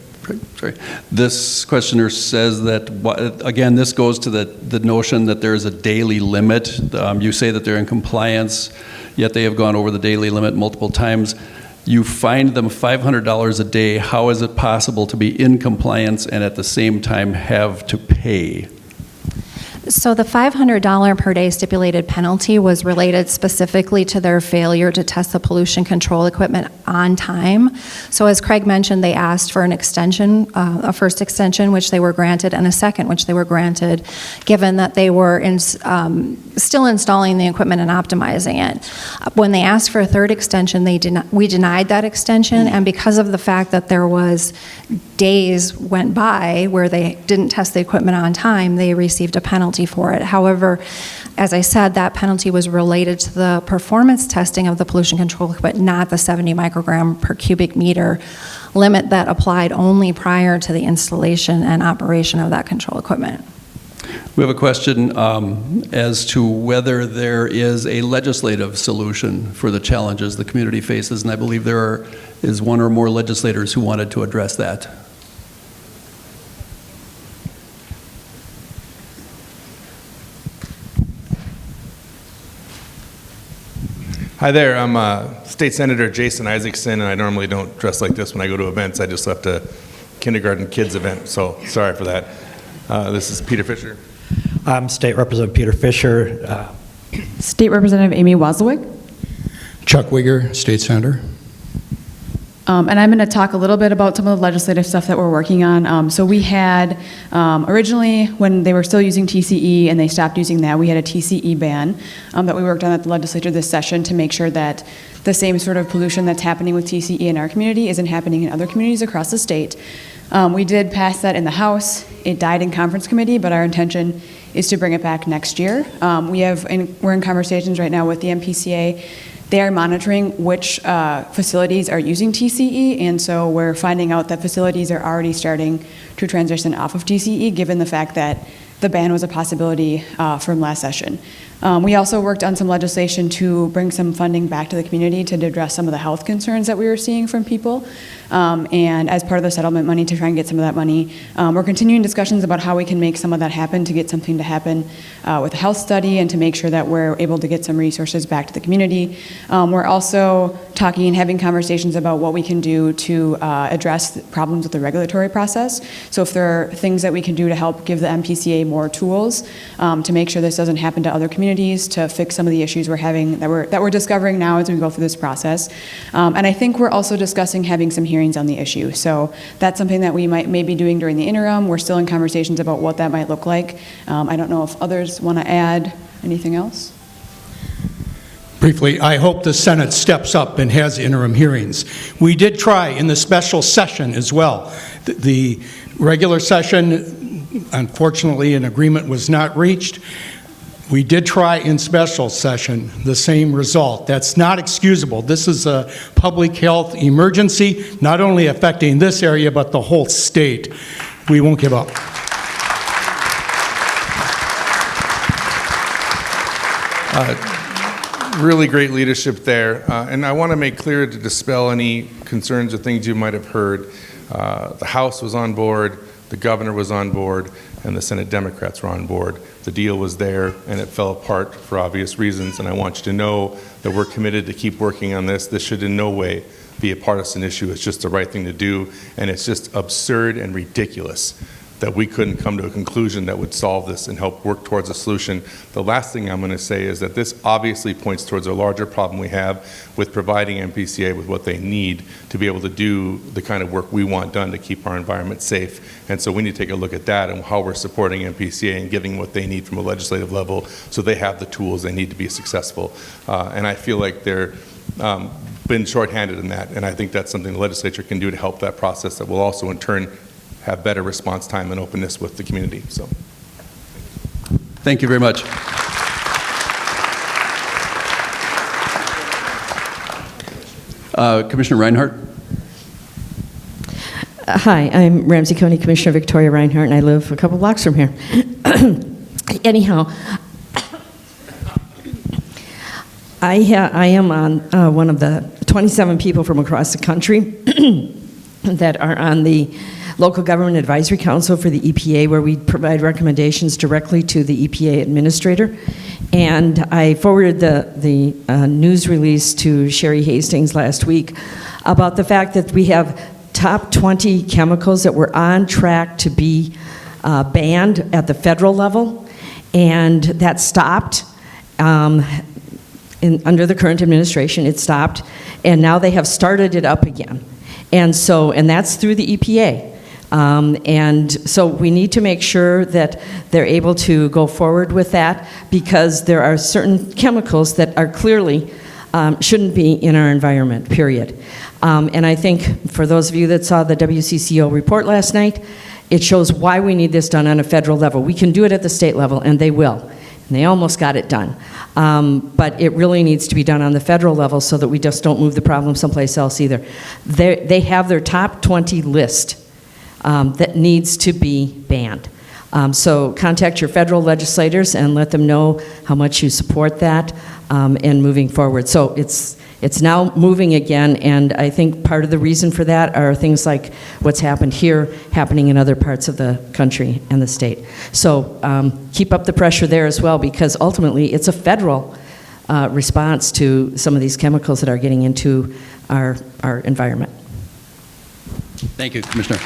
Sorry. This questioner says that, again, this goes to the notion that there is a daily limit. You say that they're in compliance, yet they have gone over the daily limit multiple times. You fined them $500 a day. How is it possible to be in compliance and at the same time have to pay? So the $500 per day stipulated penalty was related specifically to their failure to test the pollution control equipment on time. So as Craig mentioned, they asked for an extension, a first extension, which they were granted, and a second, which they were granted, given that they were still installing the equipment and optimizing it. When they asked for a third extension, we denied that extension, and because of the fact that there was days went by where they didn't test the equipment on time, they received a penalty for it. However, as I said, that penalty was related to the performance testing of the pollution control equipment, not the 70 microgram per cubic meter limit that applied only prior to the installation and operation of that control equipment. We have a question as to whether there is a legislative solution for the challenges the community faces, and I believe there is one or more legislators who wanted to address that. Hi there, I'm State Senator Jason Isaacson, and I normally don't dress like this when I go to events. I just left a kindergarten kids event, so sorry for that. This is Peter Fisher. I'm State Representative Peter Fisher. State Representative Amy Wozlowick. Chuck Wigger, State Senator. And I'm going to talk a little bit about some of the legislative stuff that we're working on. So we had, originally, when they were still using TCE and they stopped using that, we had a TCE ban that we worked on at the legislature this session to make sure that the same sort of pollution that's happening with TCE in our community isn't happening in other communities across the state. We did pass that in the House. It died in conference committee, but our intention is to bring it back next year. We're in conversations right now with the MPCA. They are monitoring which facilities are using TCE, and so we're finding out that facilities are already starting to transition off of TCE, given the fact that the ban was a possibility from last session. We also worked on some legislation to bring some funding back to the community to address some of the health concerns that we were seeing from people. And as part of the settlement money, to try and get some of that money, we're continuing discussions about how we can make some of that happen, to get something to happen with a health study and to make sure that we're able to get some resources back to the community. We're also talking and having conversations about what we can do to address problems with the regulatory process. So if there are things that we can do to help give the MPCA more tools to make sure this doesn't happen to other communities, to fix some of the issues we're having, that we're discovering now as we go through this process. And I think we're also discussing having some hearings on the issue. So that's something that we may be doing during the interim. We're still in conversations about what that might look like. I don't know if others want to add anything else. Briefly, I hope the Senate steps up and has interim hearings. We did try in the special session as well. The regular session, unfortunately, an agreement was not reached. We did try in special session, the same result. That's not excusable. This is a public health emergency, not only affecting this area, but the whole state. We won't give up. Really great leadership there. And I want to make clear to dispel any concerns or things you might have heard. The House was on board, the governor was on board, and the Senate Democrats were on board. The deal was there, and it fell apart for obvious reasons, and I want you to know that we're committed to keep working on this. This should in no way be a partisan issue. It's just the right thing to do, and it's just absurd and ridiculous that we couldn't come to a conclusion that would solve this and help work towards a solution. The last thing I'm going to say is that this obviously points towards a larger problem we have with providing MPCA with what they need to be able to do the kind of work we want done to keep our environment safe. And so we need to take a look at that and how we're supporting MPCA and giving what they need from a legislative level so they have the tools they need to be successful. And I feel like they're been shorthanded in that, and I think that's something the legislature can do to help that process that will also in turn have better response time and openness with the community. So, Thank you very much. Commissioner Reinhardt? Hi, I'm Ramsey County Commissioner Victoria Reinhardt, and I live a couple blocks from here. Anyhow, I am on one of the 27 people from across the country that are on the Local Government Advisory Council for the EPA, where we provide recommendations directly to the EPA administrator. And I forwarded the news release to Sherry Hastings last week about the fact that we have top 20 chemicals that were on track to be banned at the federal level, and that stopped. Under the current administration, it stopped, and now they have started it up again. And that's through the EPA. And so we need to make sure that they're able to go forward with that, because there are certain chemicals that are clearly shouldn't be in our environment, period. And I think for those of you that saw the WCCO report last night, it shows why we need this done on a federal level. We can do it at the state level, and they will. And they almost got it done. But it really needs to be done on the federal level so that we just don't move the problem someplace else either. They have their top 20 list that needs to be banned. So contact your federal legislators and let them know how much you support that and moving forward. So it's now moving again, and I think part of the reason for that are things like what's happened here, happening in other parts of the country and the state. So keep up the pressure there as well, because ultimately it's a federal response to some of these chemicals that are getting into our environment. Thank you, Commissioner.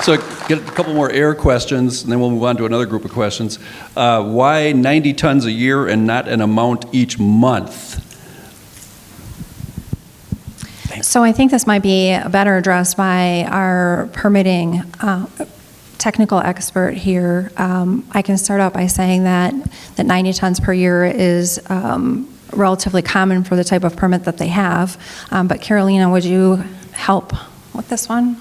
So get a couple more air questions, and then we'll move on to another group of questions. Why 90 tons a year and not an amount each month? So I think this might be better addressed by our permitting technical expert here. I can start out by saying that 90 tons per year is relatively common for the type of permit that they have. But Carolina, would you help with this one?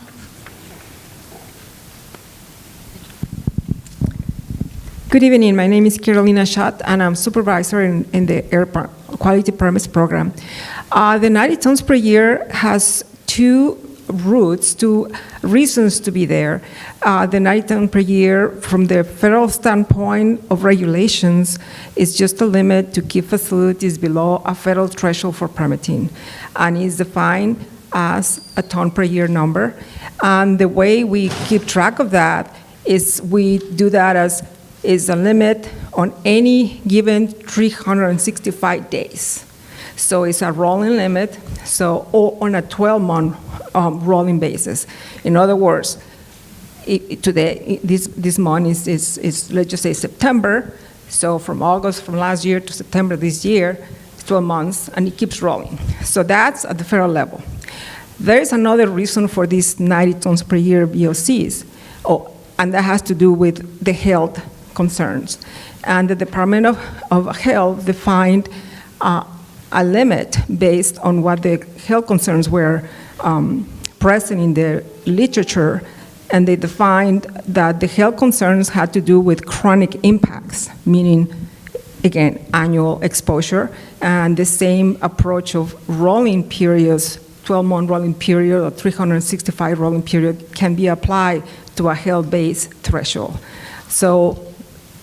Good evening. My name is Carolina Schott, and I'm supervisor in the Air Quality Permits Program. The 90 tons per year has two reasons to be there. The 90 tons per year, from the federal standpoint of regulations, is just a limit to keep facilities below a federal threshold for permitting, and is defined as a ton per year number. And the way we keep track of that is we do that as is a limit on any given 365 days. So it's a rolling limit, so on a 12-month rolling basis. In other words, today, this month is, let's just say, September. So from August from last year to September this year, it's 12 months, and it keeps rolling. So that's at the federal level. There is another reason for these 90 tons per year VOCs, and that has to do with the health concerns. And the Department of Health defined a limit based on what the health concerns were present in the literature, and they defined that the health concerns had to do with chronic impacts, meaning, again, annual exposure, and the same approach of rolling periods, 12-month rolling period or 365 rolling period, can be applied to a health-based threshold. So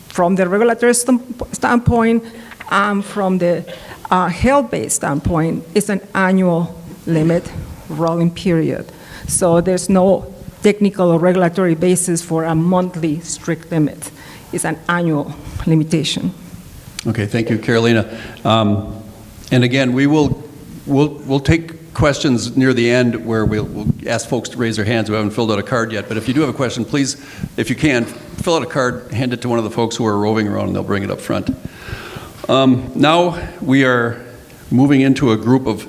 from the regulatory standpoint and from the health-based standpoint, it's an annual limit rolling period. So there's no technical or regulatory basis for a monthly strict limit. It's an annual limitation. Okay, thank you, Carolina. And again, we'll take questions near the end where we'll ask folks to raise their hands who haven't filled out a card yet, but if you do have a question, please, if you can, fill out a card, hand it to one of the folks who are roving around, and they'll bring it up front. Now we are moving into a group of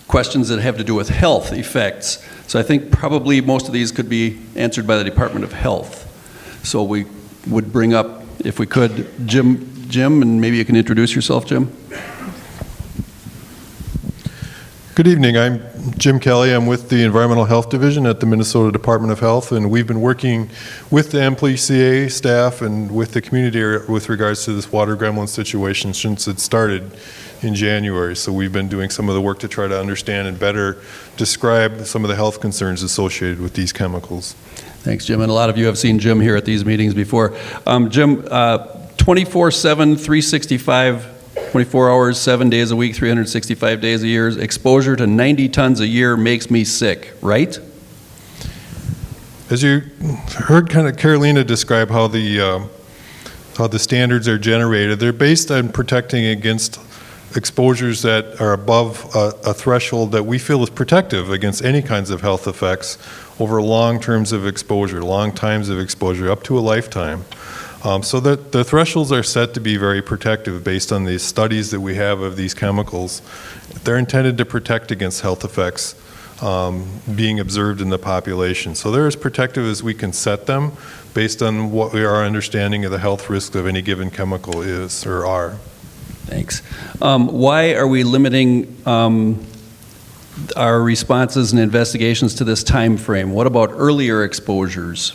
questions that have to do with health effects. So I think probably most of these could be answered by the Department of Health. So we would bring up, if we could, Jim, and maybe you can introduce yourself, Jim. Good evening. I'm Jim Kelly. I'm with the Environmental Health Division at the Minnesota Department of Health, and we've been working with the MPCA staff and with the community with regards to this Water Gremlin situation since it started in January. So we've been doing some of the work to try to understand and better describe some of the health concerns associated with these chemicals. Thanks, Jim. And a lot of you have seen Jim here at these meetings before. Jim, 24/7, 365 24 hours, 7 days a week, 365 days a year. Exposure to 90 tons a year makes me sick, right? As you heard kind of Carolina describe how the standards are generated, they're based on protecting against exposures that are above a threshold that we feel is protective against any kinds of health effects over long terms of exposure, long times of exposure, up to a lifetime. So that the thresholds are set to be very protective based on the studies that we have of these chemicals. They're intended to protect against health effects being observed in the population. So they're as protective as we can set them based on what our understanding of the health risks of any given chemical is or are. Thanks. Why are we limiting our responses and investigations to this time frame? What about earlier exposures?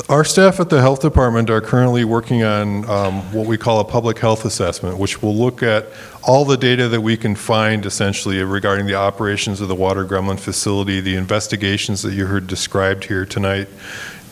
Our staff at the health department are currently working on what we call a public health assessment, which will look at all the data that we can find essentially regarding the operations of the Water Gremlin facility, the investigations that you heard described here tonight,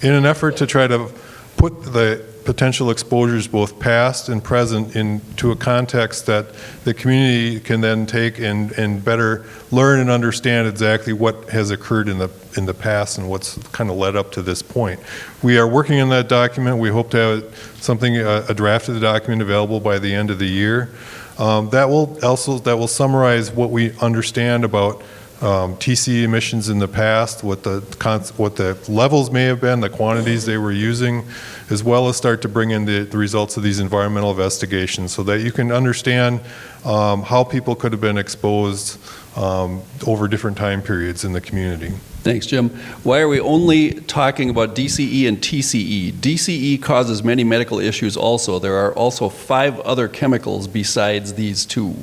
in an effort to try to put the potential exposures, both past and present, into a context that the community can then take and better learn and understand exactly what has occurred in the past and what's kind of led up to this point. We are working on that document. We hope to have something, a draft of the document available by the end of the year. That will summarize what we understand about TCE emissions in the past, what the levels may have been, the quantities they were using, as well as start to bring in the results of these environmental investigations so that you can understand how people could have been exposed over different time periods in the community. Thanks, Jim. Why are we only talking about DCE and TCE? DCE causes many medical issues also. There are also 5 other chemicals besides these 2.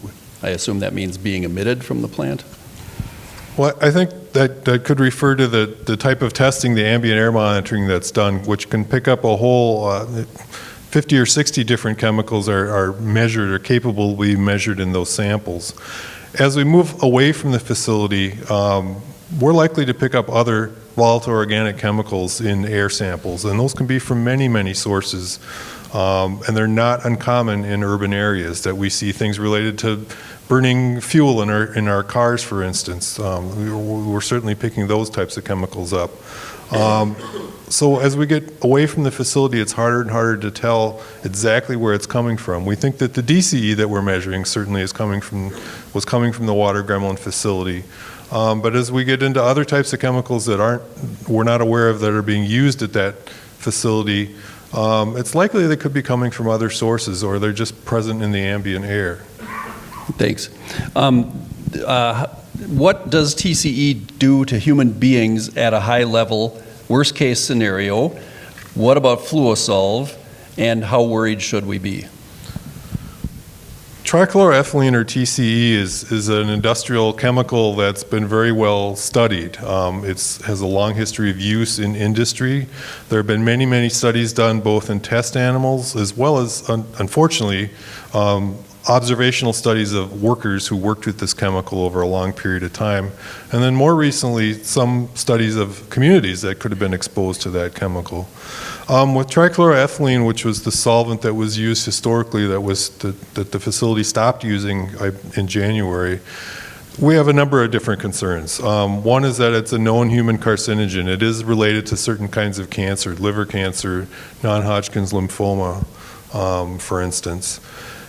I assume that means being emitted from the plant? Well, I think that could refer to the type of testing, the ambient air monitoring that's done, which can pick up a whole 50 or 60 different chemicals are measured or capable of being measured in those samples. As we move away from the facility, we're likely to pick up other volatile organic chemicals in air samples, and those can be from many, many sources. And they're not uncommon in urban areas that we see things related to burning fuel in our cars, for instance. We're certainly picking those types of chemicals up. So as we get away from the facility, it's harder and harder to tell exactly where it's coming from. We think that the DCE that we're measuring certainly was coming from the Water Gremlin facility. But as we get into other types of chemicals that we're not aware of that are being used at that facility, it's likely they could be coming from other sources or they're just present in the ambient air. Thanks. What does TCE do to human beings at a high level? Worst case scenario. What about fluosolve? And how worried should we be? Trichloroethylene, or TCE, is an industrial chemical that's been very well studied. It has a long history of use in industry. There have been many, many studies done both in test animals as well as, unfortunately, observational studies of workers who worked with this chemical over a long period of time. And then more recently, some studies of communities that could have been exposed to that chemical. With trichloroethylene, which was the solvent that was used historically that the facility stopped using in January, we have a number of different concerns. One is that it's a known human carcinogen. It is related to certain kinds of cancer, liver cancer, non-Hodgkin's lymphoma, for instance.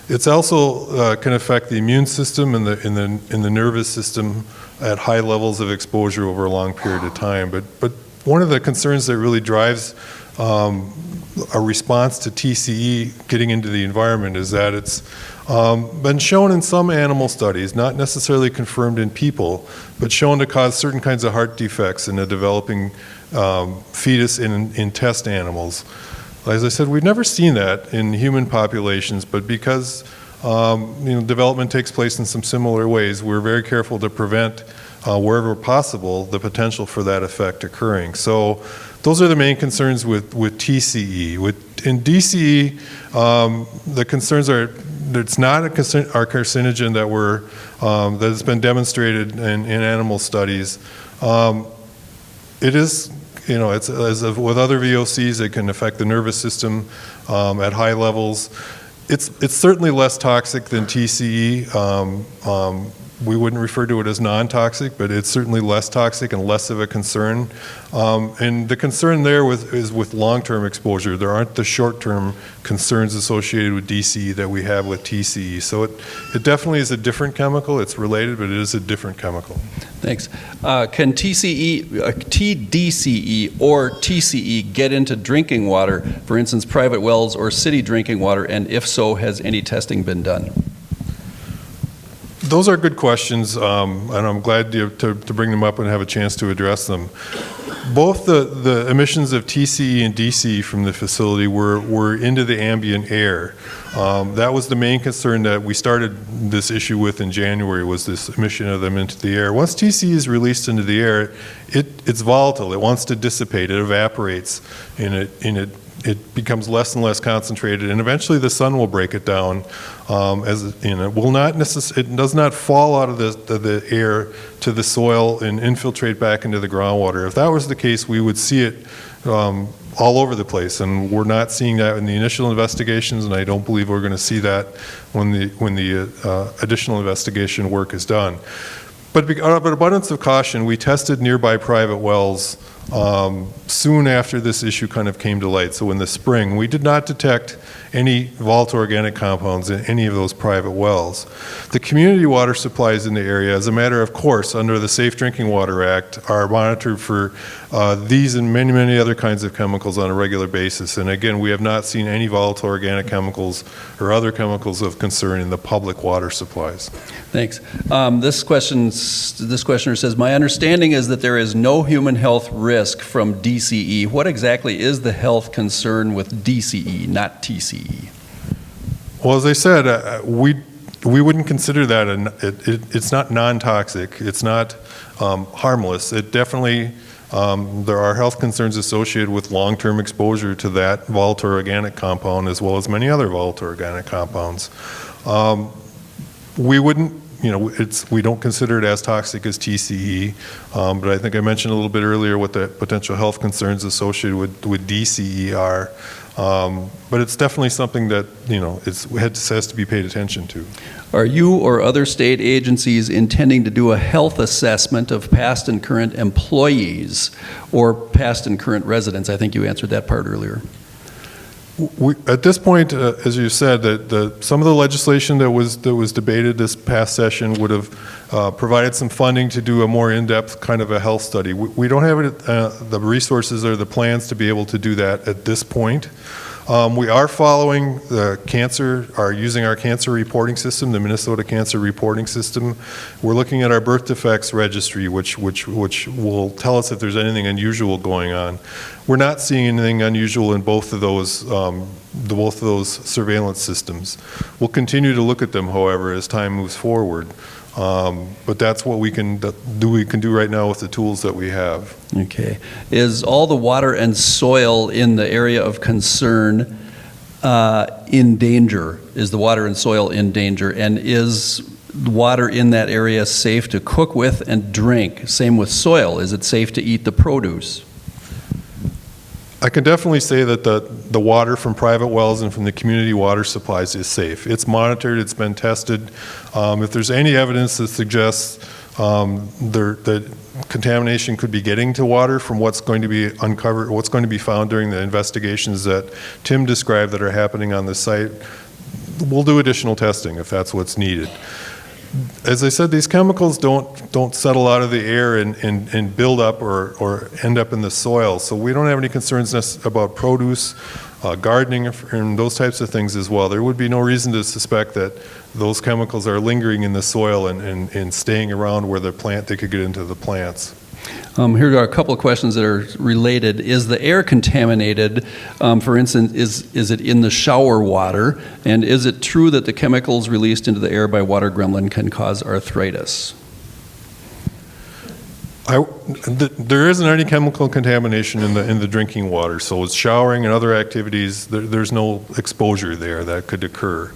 It's also can affect the immune system and the nervous system at high levels of exposure over a long period of time. But one of the concerns that really drives a response to TCE getting into the environment is that it's been shown in some animal studies, not necessarily confirmed in people, but shown to cause certain kinds of heart defects in a developing fetus in test animals. As I said, we've never seen that in human populations, but because development takes place in some similar ways, we're very careful to prevent, wherever possible, the potential for that effect occurring. So those are the main concerns with TCE. In DCE, the concerns are that it's not a carcinogen that has been demonstrated in animal studies. It is, it's with other VOCs, it can affect the nervous system at high levels. It's certainly less toxic than TCE. We wouldn't refer to it as non-toxic, but it's certainly less toxic and less of a concern. And the concern there is with long-term exposure. There aren't the short-term concerns associated with DCE that we have with TCE. So it definitely is a different chemical. It's related, but it is a different chemical. Thanks. Can TDCE or TCE get into drinking water, for instance, private wells or city drinking water, and if so, has any testing been done? Those are good questions, and I'm glad to bring them up and have a chance to address them. Both the emissions of TCE and DCE from the facility were into the ambient air. That was the main concern that we started this issue with in January, was this emission of them into the air. Once TCE is released into the air, it's volatile. It wants to dissipate. It evaporates, and it becomes less and less concentrated, and eventually the sun will break it down. It does not fall out of the air to the soil and infiltrate back into the groundwater. If that was the case, we would see it all over the place, and we're not seeing that in the initial investigations, and I don't believe we're going to see that when the additional investigation work is done. But out of an abundance of caution, we tested nearby private wells soon after this issue kind of came to light. So in the spring, we did not detect any volatile organic compounds in any of those private wells. The community water supplies in the area, as a matter of course, under the Safe Drinking Water Act, are monitored for these and many, many other kinds of chemicals on a regular basis. And again, we have not seen any volatile organic chemicals or other chemicals of concern in the public water supplies. Thanks. This questioner says, my understanding is that there is no human health risk from DCE. What exactly is the health concern with DCE, not TCE? Well, as I said, we wouldn't consider that, it's not non-toxic, it's not harmless. It definitely, there are health concerns associated with long-term exposure to that volatile organic compound as well as many other volatile organic compounds. We wouldn't, we don't consider it as toxic as TCE, but I think I mentioned a little bit earlier what the potential health concerns associated with DCE are. But it's definitely something that, it has to be paid attention to. Are you or other state agencies intending to do a health assessment of past and current employees or past and current residents? I think you answered that part earlier. At this point, as you said, some of the legislation that was debated this past session would have provided some funding to do a more in-depth kind of a health study. We don't have the resources or the plans to be able to do that at this point. We are following using our cancer reporting system, the Minnesota Cancer Reporting System. We're looking at our birth defects registry, which will tell us if there's anything unusual going on. We're not seeing anything unusual in both of those surveillance systems. We'll continue to look at them, however, as time moves forward. But that's what we can do right now with the tools that we have. Okay. Is all the water and soil in the area of concern in danger? Is the water and soil in danger? And is water in that area safe to cook with and drink? Same with soil. Is it safe to eat the produce? I can definitely say that the water from private wells and from the community water supplies is safe. It's monitored, it's been tested. If there's any evidence that suggests that contamination could be getting to water from what's going to be uncovered, what's going to be found during the investigations that Tim described that are happening on the site, we'll do additional testing if that's what's needed. As I said, these chemicals don't settle out of the air and build up or end up in the soil. So we don't have any concerns about produce, gardening, and those types of things as well. There would be no reason to suspect that those chemicals are lingering in the soil and staying around where they could get into the plants. Here are a couple of questions that are related. Is the air contaminated? For instance, is it in the shower water? And is it true that the chemicals released into the air by Water Gremlin can cause arthritis? There isn't any chemical contamination in the drinking water, so with showering and other activities, there's no exposure there that could occur.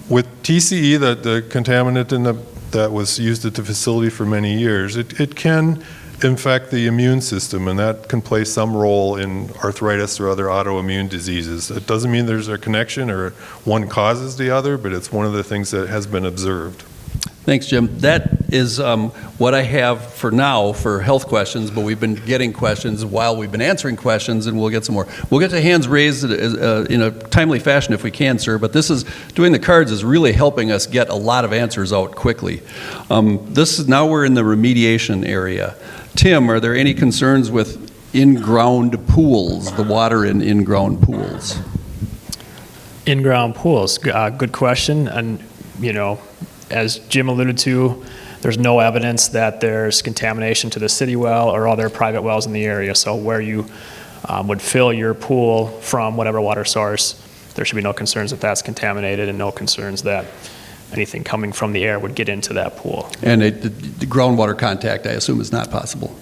With TCE, the contaminant that was used at the facility for many years, it can infect the immune system, and that can play some role in arthritis or other autoimmune diseases. It doesn't mean there's a connection or one causes the other, but it's one of the things that has been observed. Thanks, Jim. That is what I have for now for health questions, but we've been getting questions while we've been answering questions, and we'll get some more. We'll get to hands raised in a timely fashion if we can, sir, but doing the cards is really helping us get a lot of answers out quickly. Now we're in the remediation area. Tim, are there any concerns with in-ground pools, the water in in-ground pools? In-ground pools, good question. And, as Jim alluded to, there's no evidence that there's contamination to the city well or other private wells in the area. So where you would fill your pool from whatever water source, there should be no concerns that that's contaminated and no concerns that anything coming from the air would get into that pool. And the groundwater contact, I assume, is not possible.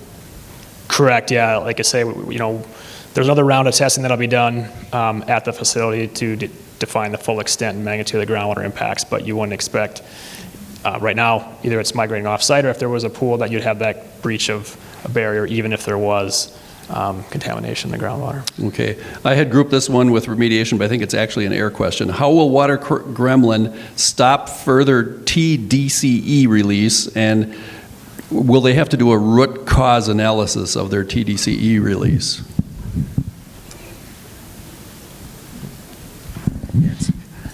Correct, yeah. Like I say, there's another round of testing that'll be done at the facility to define the full extent and magnitude of the groundwater impacts, but you wouldn't expect right now, either it's migrating off-site or if there was a pool that you'd have that breach of a barrier, even if there was contamination in the groundwater. Okay. I had grouped this one with remediation, but I think it's actually an air question. How will Water Gremlin stop further TDCE release, and will they have to do a root cause analysis of their TDCE release?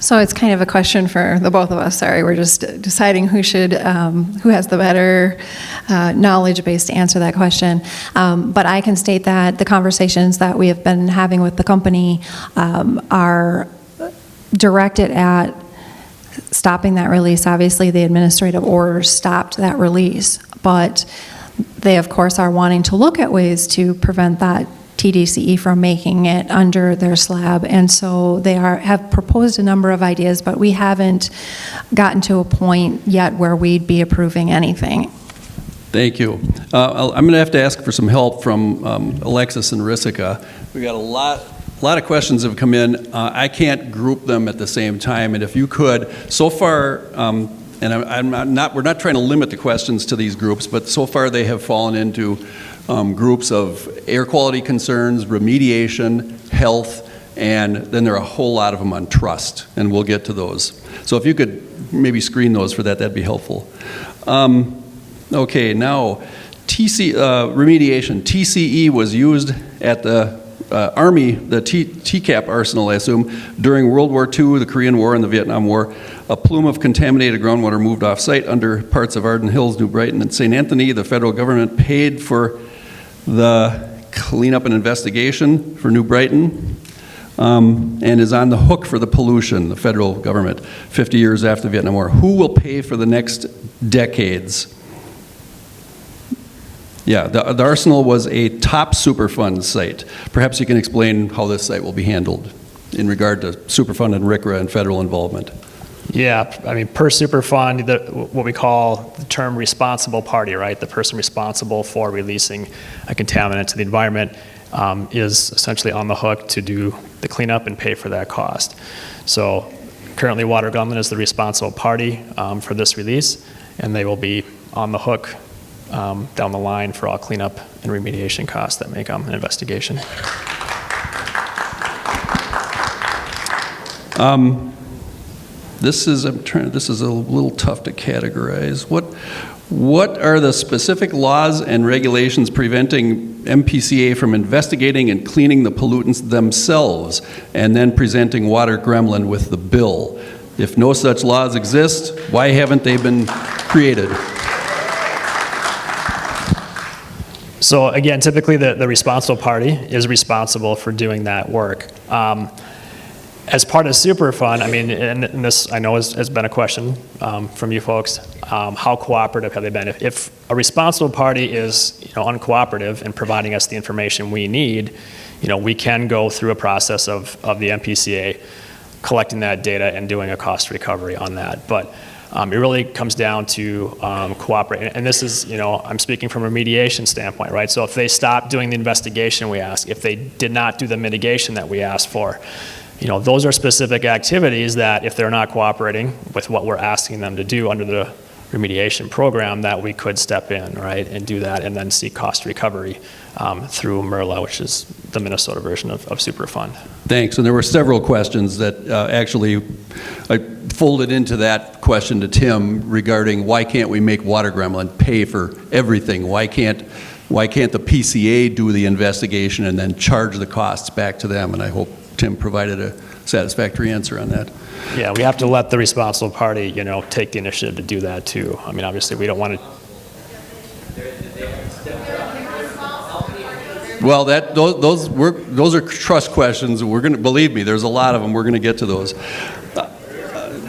So it's kind of a question for the both of us. Sorry, we're just deciding who has the better knowledge base to answer that question. But I can state that the conversations that we have been having with the company are directed at stopping that release. Obviously, the administrative order stopped that release, but they, of course, are wanting to look at ways to prevent that TDCE from making it under their slab, and so they have proposed a number of ideas, but we haven't gotten to a point yet where we'd be approving anything. Thank you. I'm going to have to ask for some help from Alexis and Risica. We got a lot of questions have come in. I can't group them at the same time, and if you could, so far, and we're not trying to limit the questions to these groups, but so far they have fallen into groups of air quality concerns, remediation, health, and then there are a whole lot of them on trust, and we'll get to those. So if you could maybe screen those for that, that'd be helpful. Okay, now remediation. TCE was used at the Army, the TCAP arsenal, I assume, during World War II, the Korean War, and the Vietnam War. A plume of contaminated groundwater moved off-site under parts of Arden Hills, New Brighton, and St. Anthony. The federal government paid for the cleanup and investigation for New Brighton, and is on the hook for the pollution, the federal government, 50 years after the Vietnam War. Who will pay for the next decades? Yeah, the arsenal was a top Superfund site. Perhaps you can explain how this site will be handled in regard to Superfund and RCRA and federal involvement. Yeah, I mean, per Superfund, what we call the term responsible party, right? The person responsible for releasing a contaminant to the environment is essentially on the hook to do the cleanup and pay for that cost. So currently Water Gremlin is the responsible party for this release, and they will be on the hook down the line for all cleanup and remediation costs that make an investigation. This is a little tough to categorize. What are the specific laws and regulations preventing MPCA from investigating and cleaning the pollutants themselves and then presenting Water Gremlin with the bill? If no such laws exist, why haven't they been created? So again, typically the responsible party is responsible for doing that work. As part of Superfund, I mean, and this I know has been a question from you folks, how cooperative have they been? If a responsible party is uncooperative in providing us the information we need, we can go through a process of the MPCA collecting that data and doing a cost recovery on that. But it really comes down to cooperate. And this is, I'm speaking from a remediation standpoint, right? So if they stop doing the investigation we ask, if they did not do the mitigation that we asked for, those are specific activities that if they're not cooperating with what we're asking them to do under the remediation program, that we could step in, right, and do that and then seek cost recovery through MERLA, which is the Minnesota version of Superfund. Thanks. And there were several questions that actually I folded into that question to Tim regarding why can't we make Water Gremlin pay for everything? Why can't the PCA do the investigation and then charge the costs back to them? And I hope Tim provided a satisfactory answer on that. Yeah, we have to let the responsible party, take the initiative to do that too. I mean, obviously, we don't want to. Well, those are trust questions. We're going to, believe me, there's a lot of them. We're going to get to those.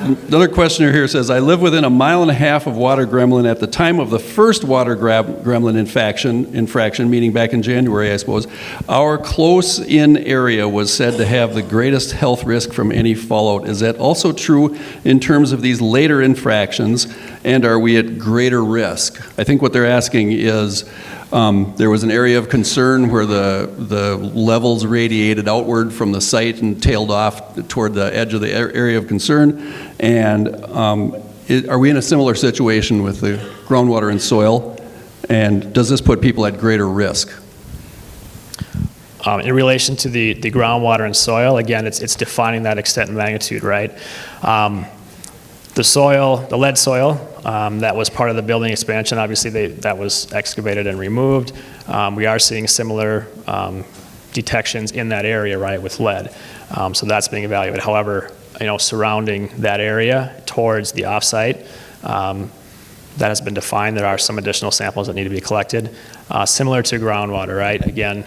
Another questioner here says, I live within 1.5 miles of Water Gremlin. At the time of the first Water Gremlin infraction, meaning back in January, I suppose, our close-in area was said to have the greatest health risk from any fallout. Is that also true in terms of these later infractions, and are we at greater risk? I think what they're asking is, there was an area of concern where the levels radiated outward from the site and tailed off toward the edge of the area of concern. And are we in a similar situation with the groundwater and soil? And does this put people at greater risk? In relation to the groundwater and soil, again, it's defining that extent and magnitude, right? The soil, the lead soil, that was part of the building expansion. Obviously, that was excavated and removed. We are seeing similar detections in that area, right, with lead. So that's being evaluated. However, surrounding that area towards the offsite, that has been defined. There are some additional samples that need to be collected. Similar to groundwater, right? Again,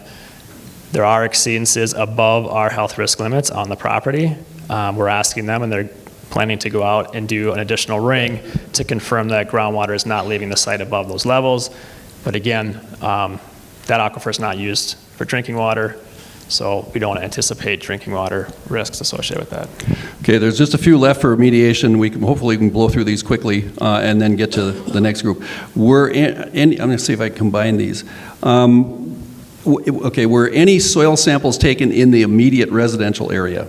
there are exceedances above our health risk limits on the property. We're asking them, and they're planning to go out and do an additional ring to confirm that groundwater is not leaving the site above those levels. But again, that aquifer is not used for drinking water, so we don't anticipate drinking water risks associated with that. Okay, there's just a few left for remediation. Hopefully we can blow through these quickly and then get to the next group. I'm going to see if I combine these. Okay, were any soil samples taken in the immediate residential area?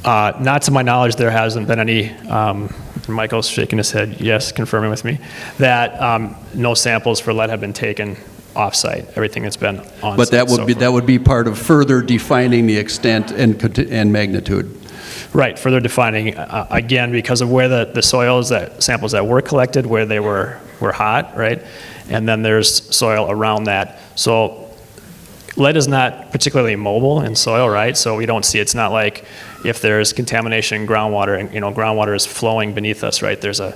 Not to my knowledge, there hasn't been any, Michael's shaking his head, yes, confirming with me, that no samples for lead have been taken off-site. Everything has been on-site. But that would be part of further defining the extent and magnitude. Right, further defining, again, because of where the soils, samples that were collected, where they were hot, right? And then there's soil around that. So lead is not particularly mobile in soil, right? So we don't see, it's not like if there's contamination in groundwater, and groundwater is flowing beneath us, right? There's a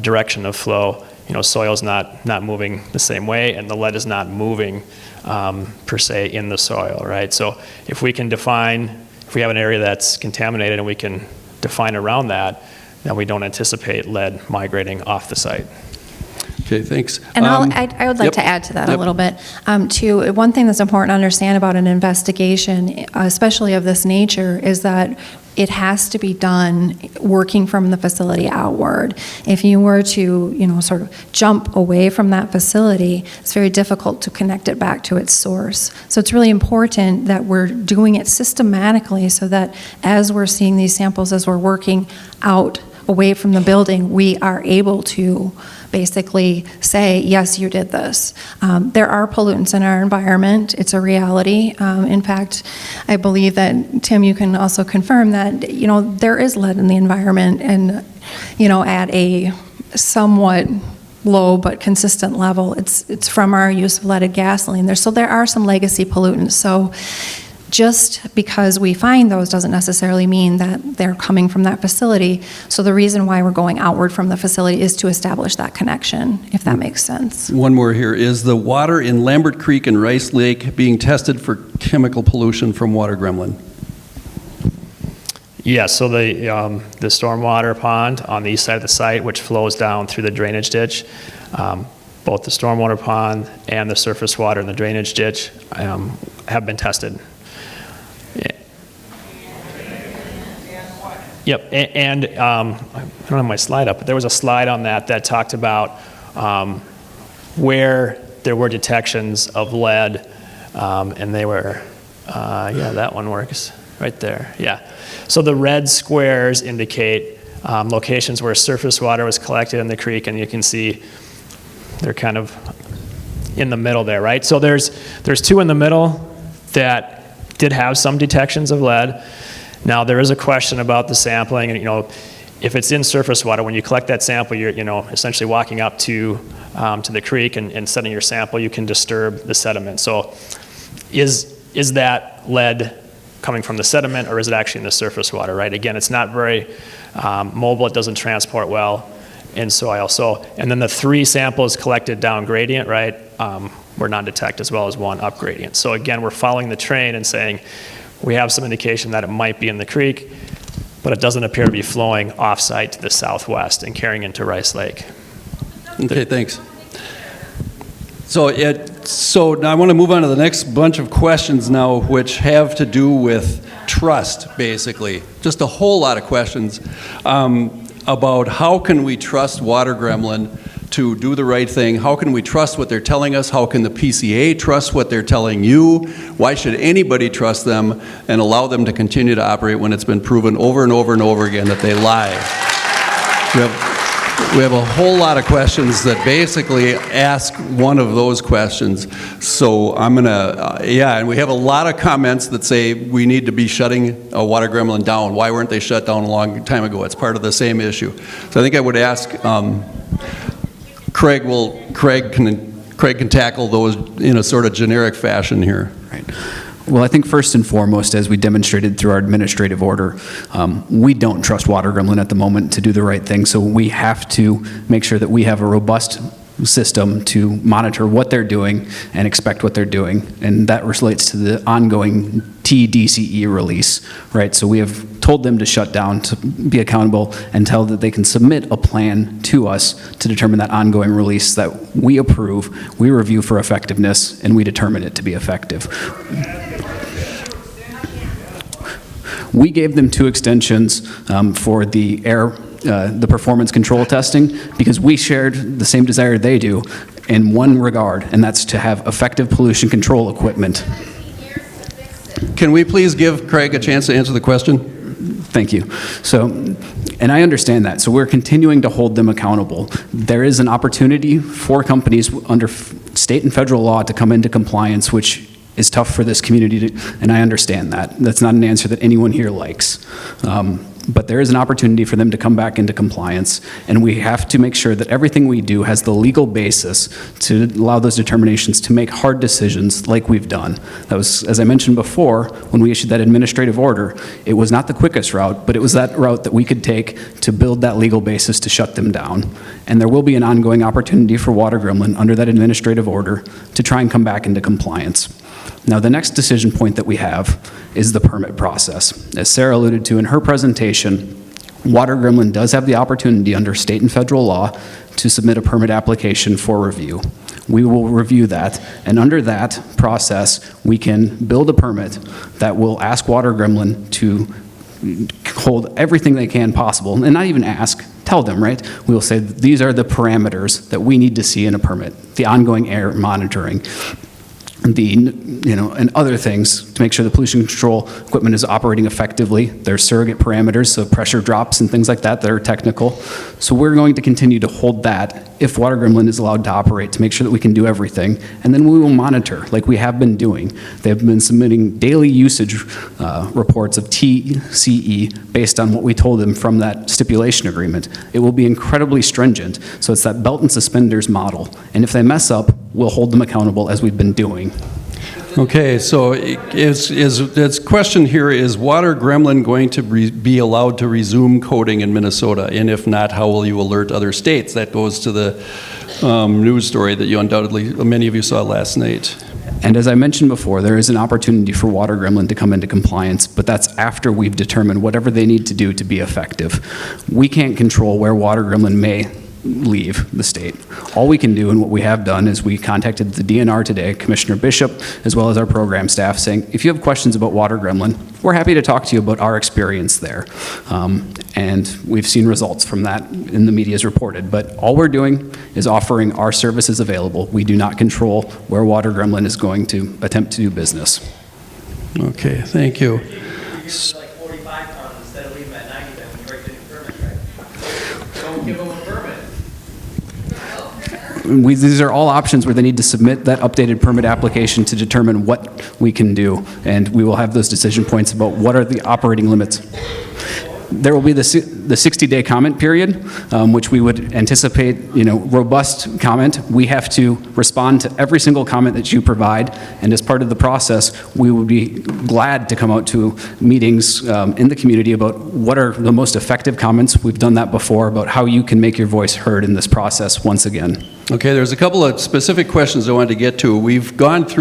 direction of flow. Soil's not moving the same way, and the lead is not moving per se in the soil, right? So if we have an area that's contaminated and we can define around that, then we don't anticipate lead migrating off the site. Okay, thanks. And I would like to add to that a little bit. Too, one thing that's important to understand about an investigation, especially of this nature, is that it has to be done working from the facility outward. If you were to, sort of jump away from that facility, it's very difficult to connect it back to its source. So it's really important that we're doing it systematically so that as we're seeing these samples, as we're working out away from the building, we are able to basically say, yes, you did this. There are pollutants in our environment. It's a reality. In fact, I believe that, Tim, you can also confirm that, there is lead in the environment, and, at a somewhat low but consistent level. It's from our use of leaded gasoline. There are some legacy pollutants. So just because we find those doesn't necessarily mean that they're coming from that facility. So the reason why we're going outward from the facility is to establish that connection, if that makes sense. One more here. Is the water in Lambert Creek and Rice Lake being tested for chemical pollution from Water Gremlin? Yeah, so the stormwater pond on the east side of the site, which flows down through the drainage ditch, both the stormwater pond and the surface water in the drainage ditch have been tested. Yep, and I don't have my slide up, but there was a slide on that talked about where there were detections of lead, and they were, yeah, that one works right there, yeah. So the red squares indicate locations where surface water was collected in the creek, and you can see they're kind of in the middle there, right? So there's two in the middle that did have some detections of lead. Now, there is a question about the sampling, and if it's in surface water, when you collect that sample, you're essentially walking up to the creek and setting your sample, you can disturb the sediment. So is that lead coming from the sediment, or is it actually in the surface water, right? Again, it's not very mobile, it doesn't transport well in soil. So, and then the 3 samples collected down gradient, right, were non-detect, as well as 1 up gradient. So again, we're following the train and saying, we have some indication that it might be in the creek, but it doesn't appear to be flowing off-site to the southwest and carrying into Rice Lake. Okay, thanks. So now I want to move on to the next bunch of questions now, which have to do with trust, basically. Just a whole lot of questions about how can we trust Water Gremlin to do the right thing? How can we trust what they're telling us? How can the PCA trust what they're telling you? Why should anybody trust them and allow them to continue to operate when it's been proven over and over and over again that they lie? We have a whole lot of questions that basically ask one of those questions. So I'm gonna, and we have a lot of comments that say we need to be shutting Water Gremlin down. Why weren't they shut down a long time ago? It's part of the same issue. So I think I would ask Craig can tackle those in a sort of generic fashion here. Right. Well, I think first and foremost, as we demonstrated through our administrative order, we don't trust Water Gremlin at the moment to do the right thing, so we have to make sure that we have a robust system to monitor what they're doing and expect what they're doing, and that relates to the ongoing TDCE release, right? So we have told them to shut down, to be accountable, and tell that they can submit a plan to us to determine that ongoing release that we approve, we review for effectiveness, and we determine it to be effective. We gave them 2 extensions for the the performance control testing because we shared the same desire they do in one regard, and that's to have effective pollution control equipment. Can we please give Craig a chance to answer the question? Thank you. So, and I understand that. So we're continuing to hold them accountable. There is an opportunity for companies under state and federal law to come into compliance, which is tough for this community to, and I understand that. That's not an answer that anyone here likes. But there is an opportunity for them to come back into compliance, and we have to make sure that everything we do has the legal basis to allow those determinations to make hard decisions like we've done. That was, as I mentioned before, when we issued that administrative order, it was not the quickest route, but it was that route that we could take to build that legal basis to shut them down. And there will be an ongoing opportunity for Water Gremlin under that administrative order to try and come back into compliance. Now, the next decision point that we have is the permit process. As Sarah alluded to in her presentation, Water Gremlin does have the opportunity under state and federal law to submit a permit application for review. We will review that, and under that process, we can build a permit that will ask Water Gremlin to hold everything they can possible, and not even ask, tell them, right? We will say these are the parameters that we need to see in a permit, the ongoing air monitoring. and other things to make sure the pollution control equipment is operating effectively. There's surrogate parameters, so pressure drops and things like that that are technical. So we're going to continue to hold that if Water Gremlin is allowed to operate to make sure that we can do everything. And then we will monitor like we have been doing. They've been submitting daily usage reports of TCE based on what we told them from that stipulation agreement. It will be incredibly stringent. So it's that belt and suspenders model. And if they mess up, we'll hold them accountable as we've been doing. Okay, so this question here, is Water Gremlin going to be allowed to resume coding in Minnesota? And if not, how will you alert other states? That goes to the news story that you undoubtedly, many of you saw last night. And as I mentioned before, there is an opportunity for Water Gremlin to come into compliance, but that's after we've determined whatever they need to do to be effective. We can't control where Water Gremlin may leave the state. All we can do, and what we have done, is we contacted the DNR today, Commissioner Bishop, as well as our program staff, saying, if you have questions about Water Gremlin, we're happy to talk to you about our experience there. And we've seen results from that in the media's reported. But all we're doing is offering our services available. We do not control where Water Gremlin is going to attempt to do business. Okay, thank you. These are all options where they need to submit that updated permit application to determine what we can do, and we will have those decision points about what are the operating limits. There will be the 60-day comment period, which we would anticipate, robust comment. We have to respond to every single comment that you provide, and as part of the process, we would be glad to come out to meetings in the community about what are the most effective comments. We've done that before, about how you can make your voice heard in this process once again. Okay, there's a couple of specific questions I wanted to get to. We've handled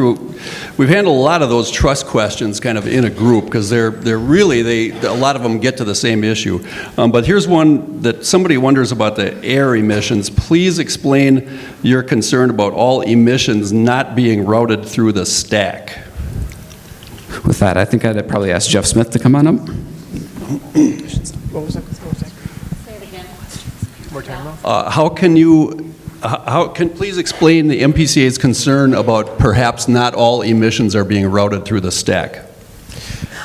a lot of those trust questions kind of in a group, because they're really, a lot of them get to the same issue. But here's one that somebody wonders about the air emissions. Please explain your concern about all emissions not being routed through the stack. With that, I think I'd probably ask Jeff Smith to come on up. What was that? Say it again. More time How can please explain the MPCA's concern about perhaps not all emissions are being routed through the stack?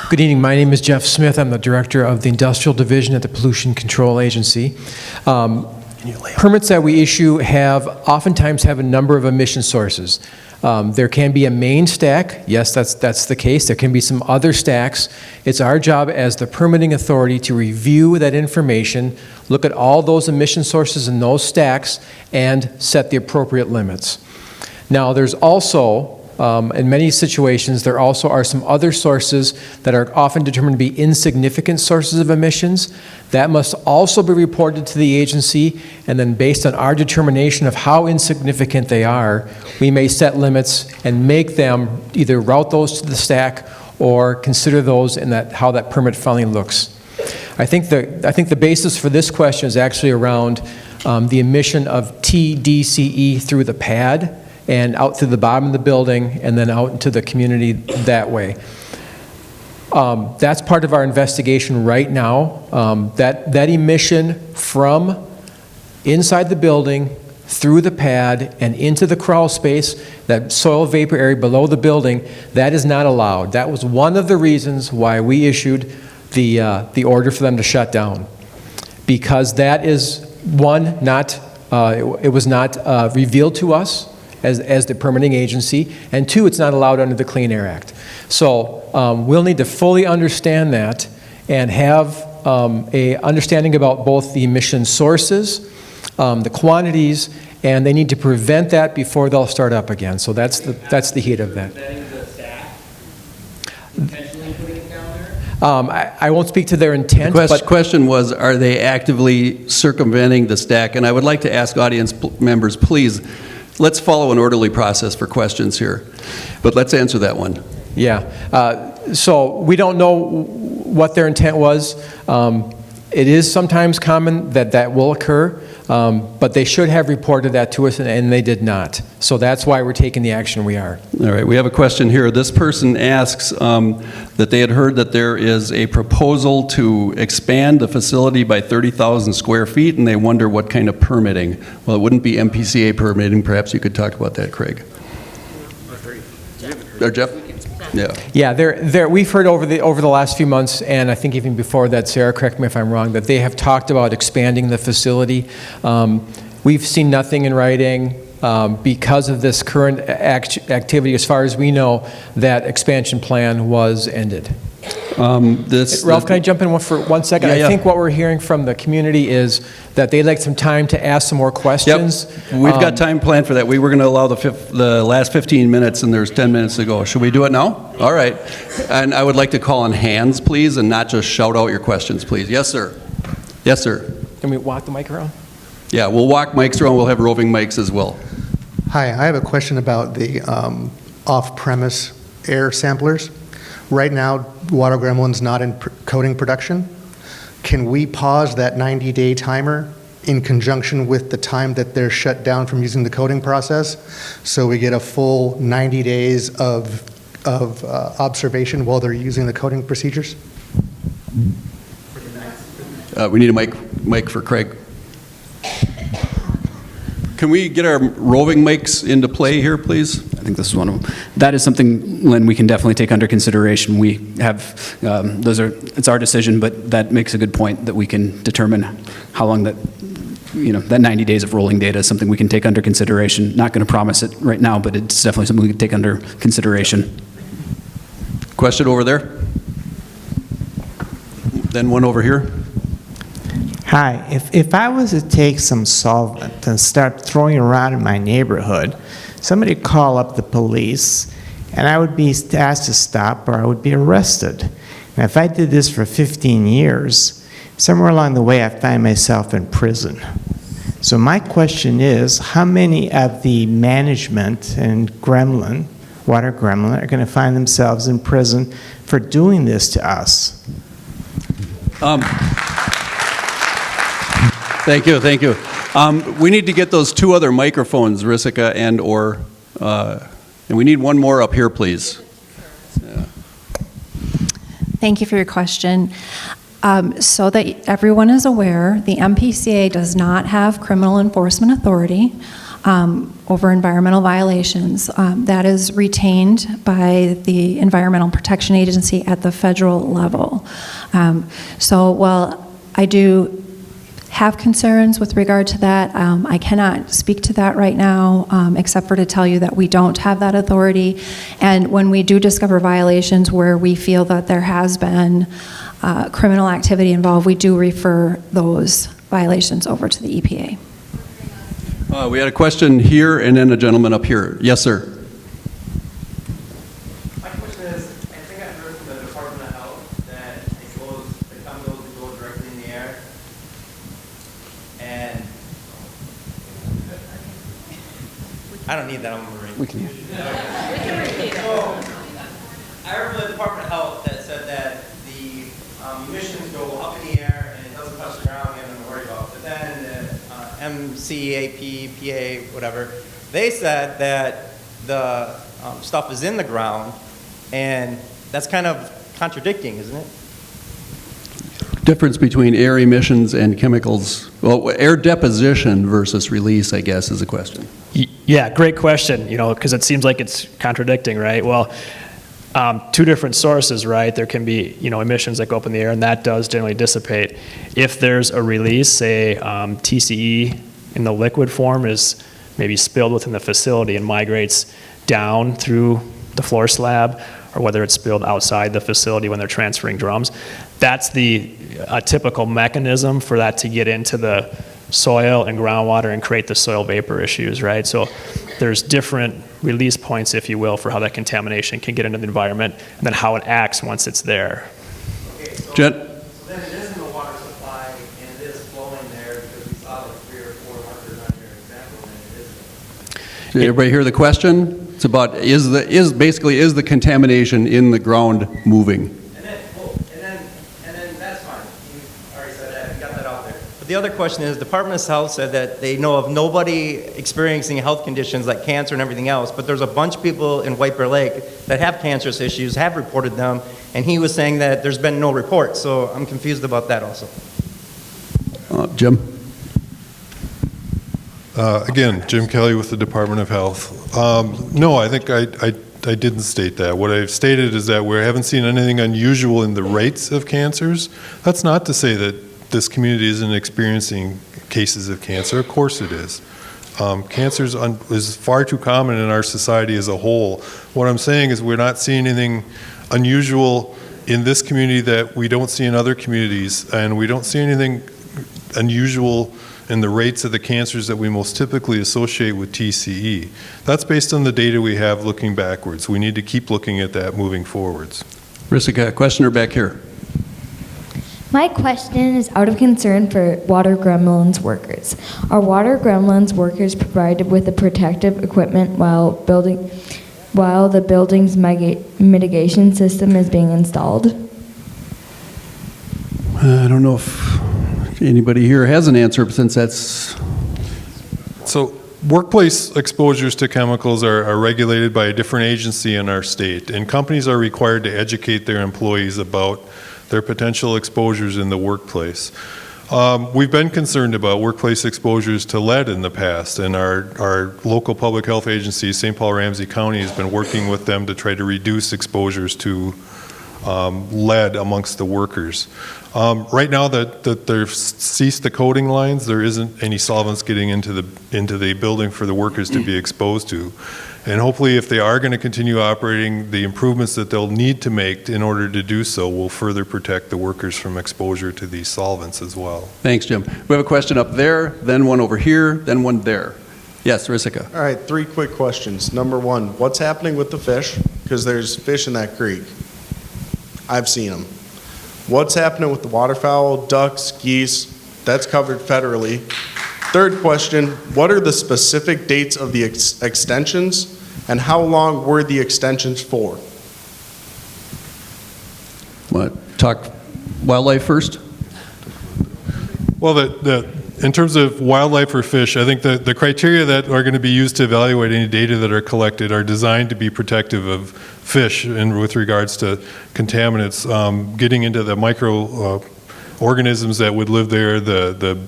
Good evening. My name is Jeff Smith. I'm the director of the Industrial Division at the Pollution Control Agency. Permits that we issue oftentimes have a number of emission sources. There can be a main stack. Yes, that's the case. There can be some other stacks. It's our job as the permitting authority to review that information, look at all those emission sources in those stacks, and set the appropriate limits. Now, there's also, in many situations, there also are some other sources that are often determined to be insignificant sources of emissions. That must also be reported to the agency, and then based on our determination of how insignificant they are, we may set limits and make them either route those to the stack or consider those in how that permit filing looks. I think the basis for this question is actually around the emission of TDCE through the pad and out through the bottom of the building and then out into the community that way. That's part of our investigation right now. That emission from inside the building through the pad and into the crawl space, that soil vapor area below the building, that is not allowed. That was one of the reasons why we issued the order for them to shut down, because that is one, it was not revealed to us as the permitting agency, and two, it's not allowed under the Clean Air Act. So we'll need to fully understand that and have a understanding about both the emission sources, the quantities, and they need to prevent that before they'll start up again. So that's the heat of that. I won't speak to their intent. The question was, are they actively circumventing the stack? And I would like to ask audience members, please, let's follow an orderly process for questions here. But let's answer that one. Yeah. So we don't know what their intent was. It is sometimes common that will occur, but they should have reported that to us, and they did not. So that's why we're taking the action we are. All right, we have a question here. This person asks that they had heard that there is a proposal to expand the facility by 30,000 square feet, and they wonder what kind of permitting. Well, it wouldn't be MPCA permitting. Perhaps you could talk about that, Craig. Or Jeff? Yeah. Yeah, we've heard over the last few months, and I think even before that, Sarah, correct me if I'm wrong, that they have talked about expanding the facility. We've seen nothing in writing. Because of this current activity, as far as we know, that expansion plan was ended. Ralph, can I jump in for 1 second? Yeah, I think what we're hearing from the community is that they'd like some time to ask some more questions. Yep. We've got time planned for that. We were going to allow the last 15 minutes, and there's 10 minutes to go. Should we do it now? All right. And I would like to call on hands, please, and not just shout out your questions, please. Yes, sir. Yes, sir. Can we walk the mic around? Yeah, we'll walk mics around. We'll have roving mics as well. Hi, I have a question about the off-premise air samplers. Right now, Water Gremlin's not in coating production. Can we pause that 90-day timer in conjunction with the time that they're shut down from using the coating process, so we get a full 90 days of observation while they're using the coating procedures? We need a mic for Craig. Can we get our roving mics into play here, please? I think this is one of them. That is something, Lynn, we can definitely take under consideration. We have, it's our decision, but that makes a good point that we can determine how long that, that 90 days of rolling data is something we can take under consideration. Not going to promise it right now, but it's definitely something we can take under consideration. Question over there. Then one over here. Hi, if I was to take some solvent and start throwing around in my neighborhood, somebody would call up the police, and I would be asked to stop or I would be arrested. And if I did this for 15 years, somewhere along the way I find myself in prison. So my question is, how many of the management and Water Gremlin, are going to find themselves in prison for doing this to us? Thank you. We need to get those two other microphones, Risica and we need one more up here, please. Yeah. Thank you for your question. So that everyone is aware, the MPCA does not have criminal enforcement authority over environmental violations. That is retained by the Environmental Protection Agency at the federal level. So while I do have concerns with regard to that, I cannot speak to that right now, except for to tell you that we don't have that authority. And when we do discover violations where we feel that there has been criminal activity involved, we do refer those violations over to the EPA. We had a question here and then a gentleman up here. Yes, sir. My question is, I think I heard from the Department of Health that the chemicals go directly in the air. And I don't need that on the ring. We can repeat it. So, I heard from the Department of Health that said that the emissions go up in the air and it doesn't touch the ground, we have nothing to worry about. But then MCAP, PA, whatever, they said that the stuff is in the ground, and that's kind of contradicting, isn't it? Difference between air emissions and chemicals. Well, air deposition versus release, I guess, is a question. Yeah, great question, because it seems like it's contradicting, right? Well, two different sources, right? There can be, emissions that go up in the air, and that does generally dissipate. If there's a release, say TCE in the liquid form is maybe spilled within the facility and migrates down through the floor slab, or whether it's spilled outside the facility when they're transferring drums, that's a typical mechanism for that to get into the soil and groundwater and create the soil vapor issues, right? So there's different release points, if you will, for how that contamination can get into the environment and then how it acts once it's there. Okay, so Jet? then it is in the water supply and it is flowing there because we saw like 3 or 4 markers on your example and it is. Did everybody hear the question? It's about is the contamination in the ground moving? And then that's fine. You already said that. You got that out there. But the other question is, Department of Health said that they know of nobody experiencing health conditions like cancer and everything else, but there's a bunch of people in White Bear Lake that have cancerous issues, have reported them, and he was saying that there's been no report. So I'm confused about that also. Jim? Again, Jim Kelly with the Department of Health. No, I think I didn't state that. What I've stated is that we haven't seen anything unusual in the rates of cancers. That's not to say that this community isn't experiencing cases of cancer. Of course it is. Cancer is far too common in our society as a whole. What I'm saying is we're not seeing anything unusual in this community that we don't see in other communities, and we don't see anything unusual in the rates of the cancers that we most typically associate with TCE. That's based on the data we have looking backwards. We need to keep looking at that moving forwards. Risica, questioner back here. My question is out of concern for Water Gremlin's workers. Are Water Gremlin's workers provided with the protective equipment while the building's mitigation system is being installed? I don't know if anybody here has an answer, since that's... So workplace exposures to chemicals are regulated by a different agency in our state, and companies are required to educate their employees about their potential exposures in the workplace. We've been concerned about workplace exposures to lead in the past, and our local public health agency, St. Paul Ramsey County, has been working with them to try to reduce exposures to lead amongst the workers. Right now that they've ceased the coating lines, there isn't any solvents getting into the building for the workers to be exposed to. And hopefully, if they are going to continue operating, the improvements that they'll need to make in order to do so will further protect the workers from exposure to these solvents as well. Thanks, Jim. We have a question up there, then one over here, then one there. Yes, Risica. All right, 3 quick questions. Number 1, what's happening with the fish? Because there's fish in that creek. I've seen them. What's happening with the waterfowl, ducks, geese? That's covered federally. 3rd question, what are the specific dates of the extensions, and how long were the extensions for? What, talk wildlife first? Well, in terms of wildlife or fish, I think the criteria that are going to be used to evaluate any data that are collected are designed to be protective of fish and with regards to contaminants, getting into the microorganisms that would live there, the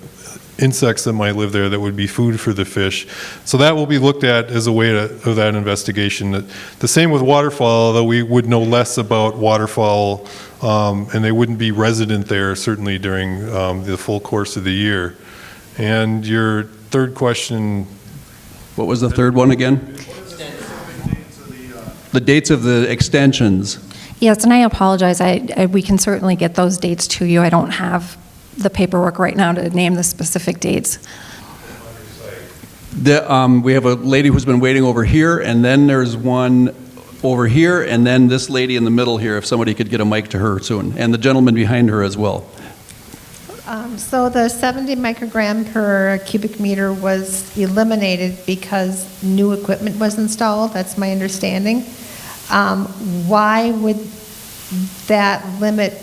insects that might live there that would be food for the fish. So that will be looked at as a way of that investigation. The same with waterfowl, although we would know less about waterfowl, and they wouldn't be resident there certainly during the full course of the year. And your 3rd question... What was the 3rd one again? The dates of the extensions. Yes, and I apologize. We can certainly get those dates to you. I don't have the paperwork right now to name the specific dates. We have a lady who's been waiting over here, and then there's one over here, and then this lady in the middle here, if somebody could get a mic to her soon, and the gentleman behind her as well. So the 70 microgram per cubic meter was eliminated because new equipment was installed. That's my understanding. Why would that limit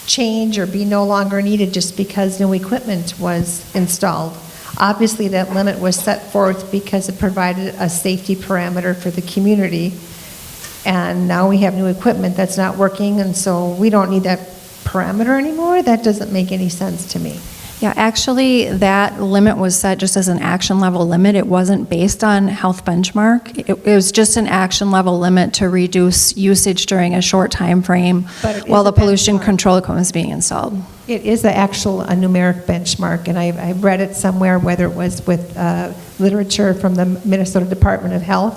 change or be no longer needed just because new equipment was installed? Obviously, that limit was set forth because it provided a safety parameter for the community. And now we have new equipment that's not working, and so we don't need that parameter anymore? That doesn't make any sense to me. Yeah, actually, that limit was set just as an action level limit. It wasn't based on health benchmark. It was just an action level limit to reduce usage during a short time frame while the pollution control equipment was being installed. It is a numeric benchmark, and I read it somewhere, whether it was with literature from the Minnesota Department of Health.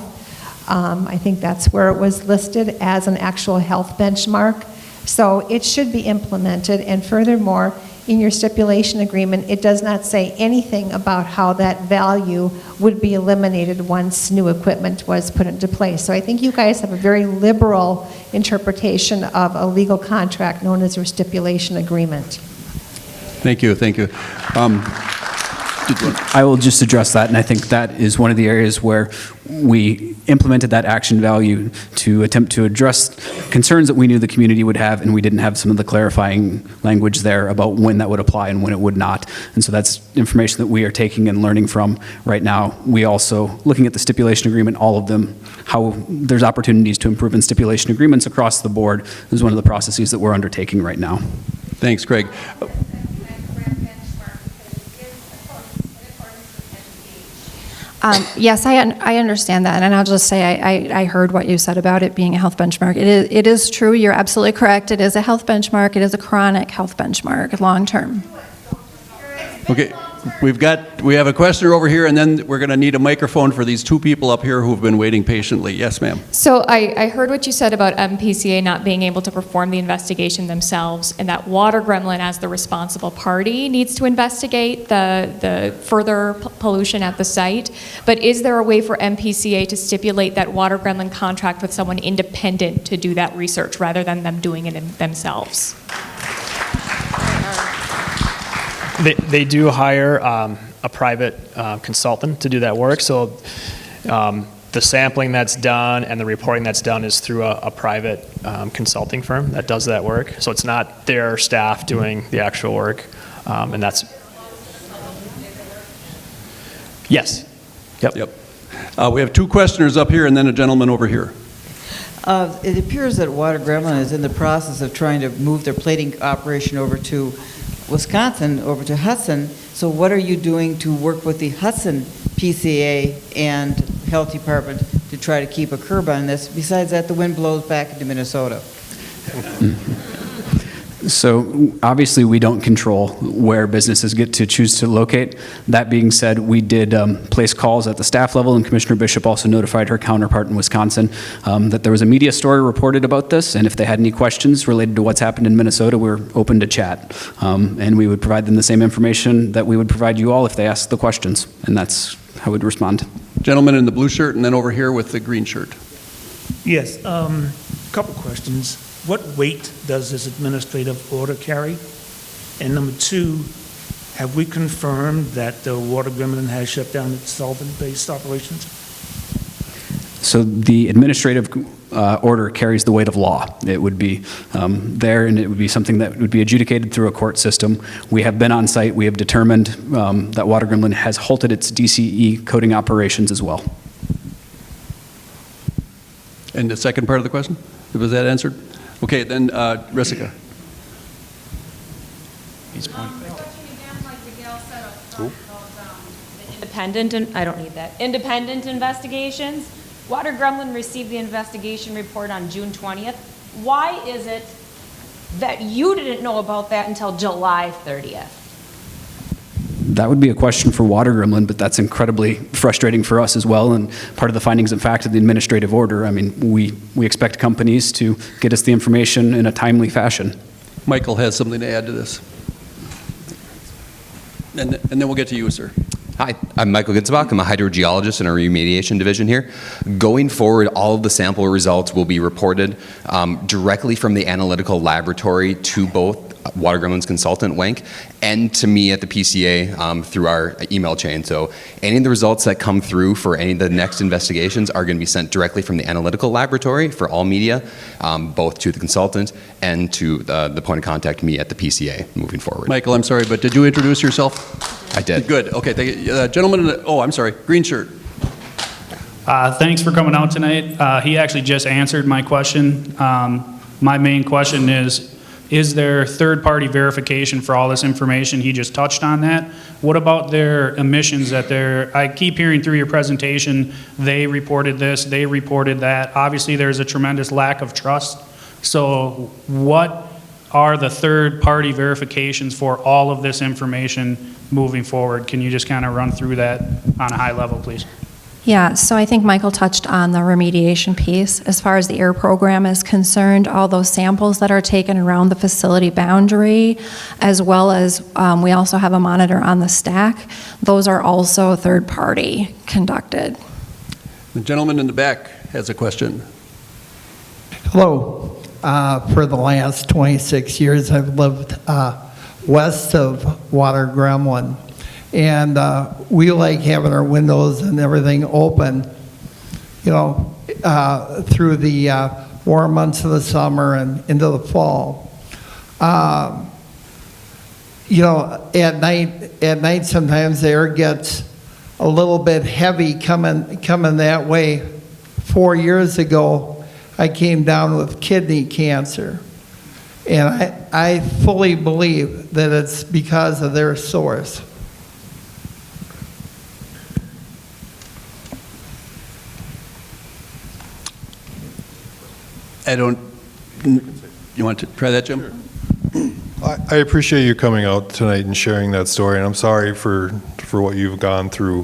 I think that's where it was listed as an actual health benchmark. So it should be implemented, and furthermore, in your stipulation agreement, it does not say anything about how that value would be eliminated once new equipment was put into place. So I think you guys have a very liberal interpretation of a legal contract known as your stipulation agreement. Thank you, thank you. I will just address that, and I think that is one of the areas where we implemented that action value to attempt to address concerns that we knew the community would have, and we didn't have some of the clarifying language there about when that would apply and when it would not. And so that's information that we are taking and learning from right now. We also, looking at the stipulation agreement, all of them, how there's opportunities to improve in stipulation agreements across the board is one of the processes that we're undertaking right now. Thanks, Craig. Yes, I understand that, and I'll just say I heard what you said about it being a health benchmark. It is true, you're absolutely correct. It is a health benchmark. It is a chronic health benchmark, long-term. Okay, we have a questioner over here, and then we're going to need a microphone for these two people up here who've been waiting patiently. Yes, ma'am. So I heard what you said about MPCA not being able to perform the investigation themselves, and that Water Gremlin, as the responsible party, needs to investigate the further pollution at the site. But is there a way for MPCA to stipulate that Water Gremlin contract with someone independent to do that research rather than them doing it themselves? They do hire a private consultant to do that work. So the sampling that's done and the reporting that's done is through a private consulting firm that does that work. So it's not their staff doing the actual work. And that's... Yes. Yep. We have two questioners up here and then a gentleman over here. It appears that Water Gremlin is in the process of trying to move their plating operation over to Wisconsin, over to Hudson. So what are you doing to work with the Hudson PCA and Health Department to try to keep a curb on this? Besides that, the wind blows back into Minnesota. So obviously we don't control where businesses get to choose to locate. That being said, we did place calls at the staff level, and Commissioner Bishop also notified her counterpart in Wisconsin that there was a media story reported about this, and if they had any questions related to what's happened in Minnesota, we're open to chat. And we would provide them the same information that we would provide you all if they asked the questions, and that's how we'd respond. Gentleman in the blue shirt and then over here with the green shirt. Yes, couple questions. What weight does this administrative order carry? And number two, have we confirmed that the Water Gremlin has shut down its solvent-based operations? So the administrative order carries the weight of law. It would be there, and it would be something that would be adjudicated through a court system. We have been on site. We have determined that Water Gremlin has halted its DCE coating operations as well. And the second part of the question? Was that answered? Okay, then Jessica. Independent investigations. Water Gremlin received the investigation report on June 20th. Why is it that you didn't know about that until July 30th? That would be a question for Water Gremlin, but that's incredibly frustrating for us as well, and part of the findings of fact of the administrative order. I mean, we expect companies to get us the information in a timely fashion. Michael has something to add to this. And then we'll get to you, sir. Hi, I'm Michael Gitzbach. I'm a hydrogeologist in our remediation division here. Going forward, all of the sample results will be reported directly from the analytical laboratory to both Water Gremlin's consultant, Wenk, and to me at the PCA through our email chain. So any of the results that come through for any of the next investigations are going to be sent directly from the analytical laboratory for all media, both to the consultant and to the point of contact, me at the PCA, moving forward. Michael, I'm sorry, but did you introduce yourself? I did. Good. Okay, thank you. Gentleman in the, oh, I'm sorry, green shirt. Thanks for coming out tonight. He actually just answered my question. My main question is there third-party verification for all this information? He just touched on that. What about their emissions that I keep hearing through your presentation, they reported this, they reported that. Obviously, there's a tremendous lack of trust. So what are the third-party verifications for all of this information moving forward? Can you just kind of run through that on a high level, please? Yeah, so I think Michael touched on the remediation piece. As far as the air program is concerned, all those samples that are taken around the facility boundary, as well as we also have a monitor on the stack, those are also third-party conducted. The gentleman in the back has a question. Hello. For the last 26 years, I've lived west of Water Gremlin. And we like having our windows and everything open, you know, through the warm months of the summer and into the fall. You know, at night sometimes the air gets a little bit heavy coming that way. 4 years ago, I came down with kidney cancer. And I fully believe that it's because of their source. I don't, you want to try that, Jim? I appreciate you coming out tonight and sharing that story, and I'm sorry for what you've gone through.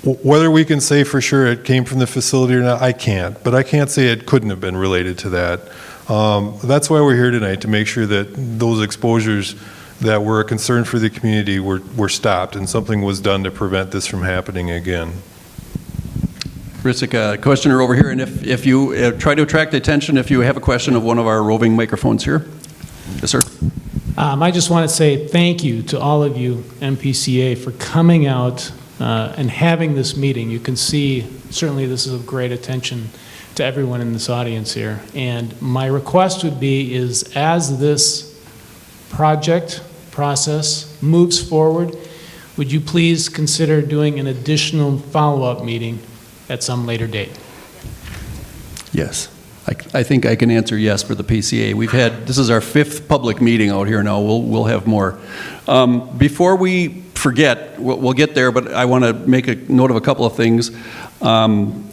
Whether we can say for sure it came from the facility or not, I can't. But I can't say it couldn't have been related to that. That's why we're here tonight, to make sure that those exposures that were a concern for the community were stopped and something was done to prevent this from happening again. Risica, questioner over here, and if you try to attract attention if you have a question of one of our roving microphones here. Yes, sir. I just want to say thank you to all of you, MPCA, for coming out and having this meeting. You can see, certainly this is of great attention to everyone in this audience here. And my request would be is as this project process moves forward, would you please consider doing an additional follow-up meeting at some later date? Yes. I think I can answer yes for the PCA. This is our 5th public meeting out here now. We'll have more. Before we forget, we'll get there, but I want to make a note of a couple of things.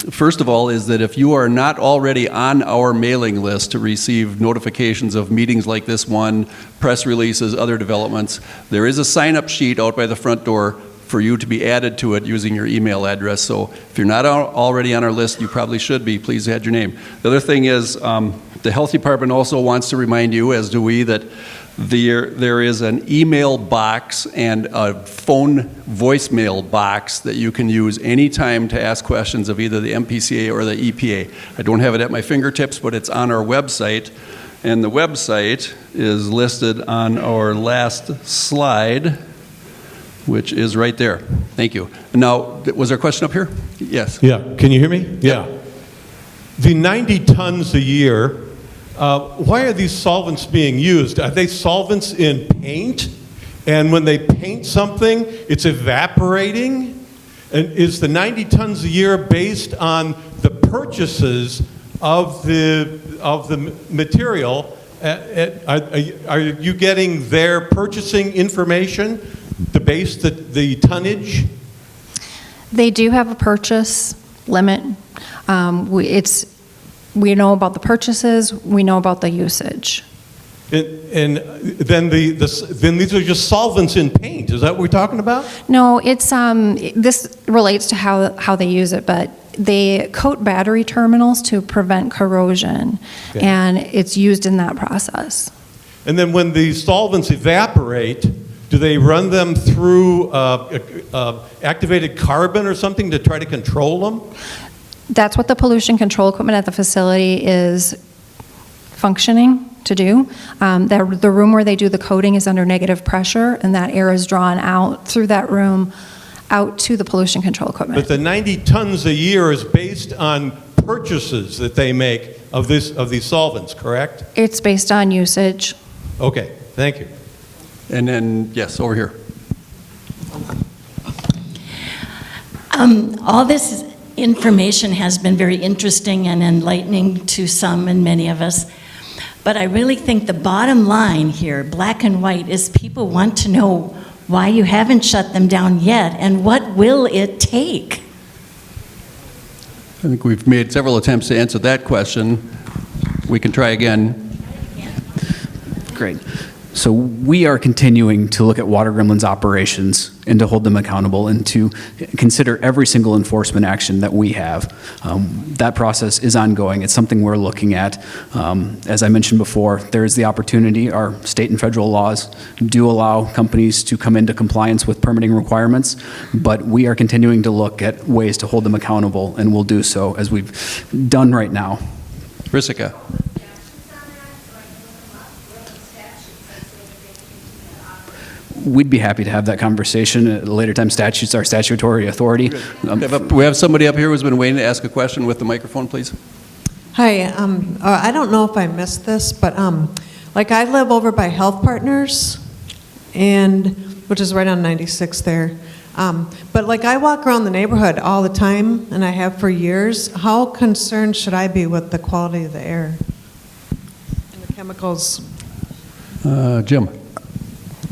First of all is that if you are not already on our mailing list to receive notifications of meetings like this one, press releases, other developments, there is a sign-up sheet out by the front door for you to be added to it using your email address. So if you're not already on our list, you probably should be. Please add your name. The other thing is the Health Department also wants to remind you, as do we, that there is an email box and a phone voicemail box that you can use anytime to ask questions of either the MPCA or the EPA. I don't have it at my fingertips, but it's on our website. And the website is listed on our last slide, which is right there. Thank you. Now, was there a question up here? Yes. Yeah, can you hear me? Yeah. The 90 tons a year, why are these solvents being used? Are they solvents in paint? And when they paint something, it's evaporating? And is the 90 tons a year based on the purchases of the material? Are you getting their purchasing information to base the tonnage? They do have a purchase limit. We know about the purchases, we know about the usage. And then these are just solvents in paint. Is that what we're talking about? No, it's this relates to how they use it, but they coat battery terminals to prevent corrosion, Okay. and it's used in that process. And then when the solvents evaporate, do they run them through activated carbon or something to try to control them? That's what the pollution control equipment at the facility is functioning to do. The room where they do the coating is under negative pressure, and that air is drawn out through that room out to the pollution control equipment. But the 90 tons a year is based on purchases that they make of these solvents, correct? It's based on usage. Okay, thank you. And then, yes, over here. All this information has been very interesting and enlightening to some and many of us. But I really think the bottom line here, black and white, is people want to know why you haven't shut them down yet and what will it take? I think we've made several attempts to answer that question. We can try again. Great. So we are continuing to look at Water Gremlin's operations and to hold them accountable and to consider every single enforcement action that we have. That process is ongoing. It's something we're looking at. As I mentioned before, there is the opportunity, our state and federal laws do allow companies to come into compliance with permitting requirements, but we are continuing to look at ways to hold them accountable, and we'll do so as we've done right now. Risica. We'd be happy to have that conversation at a later time. Statutes are statutory authority. We have somebody up here who's been waiting to ask a question with the microphone, please. Hi, I don't know if I missed this, but like I live over by Health Partners, which is right on 96 there. But like I walk around the neighborhood all the time, and I have for years. How concerned should I be with the quality of the air and the chemicals? Jim.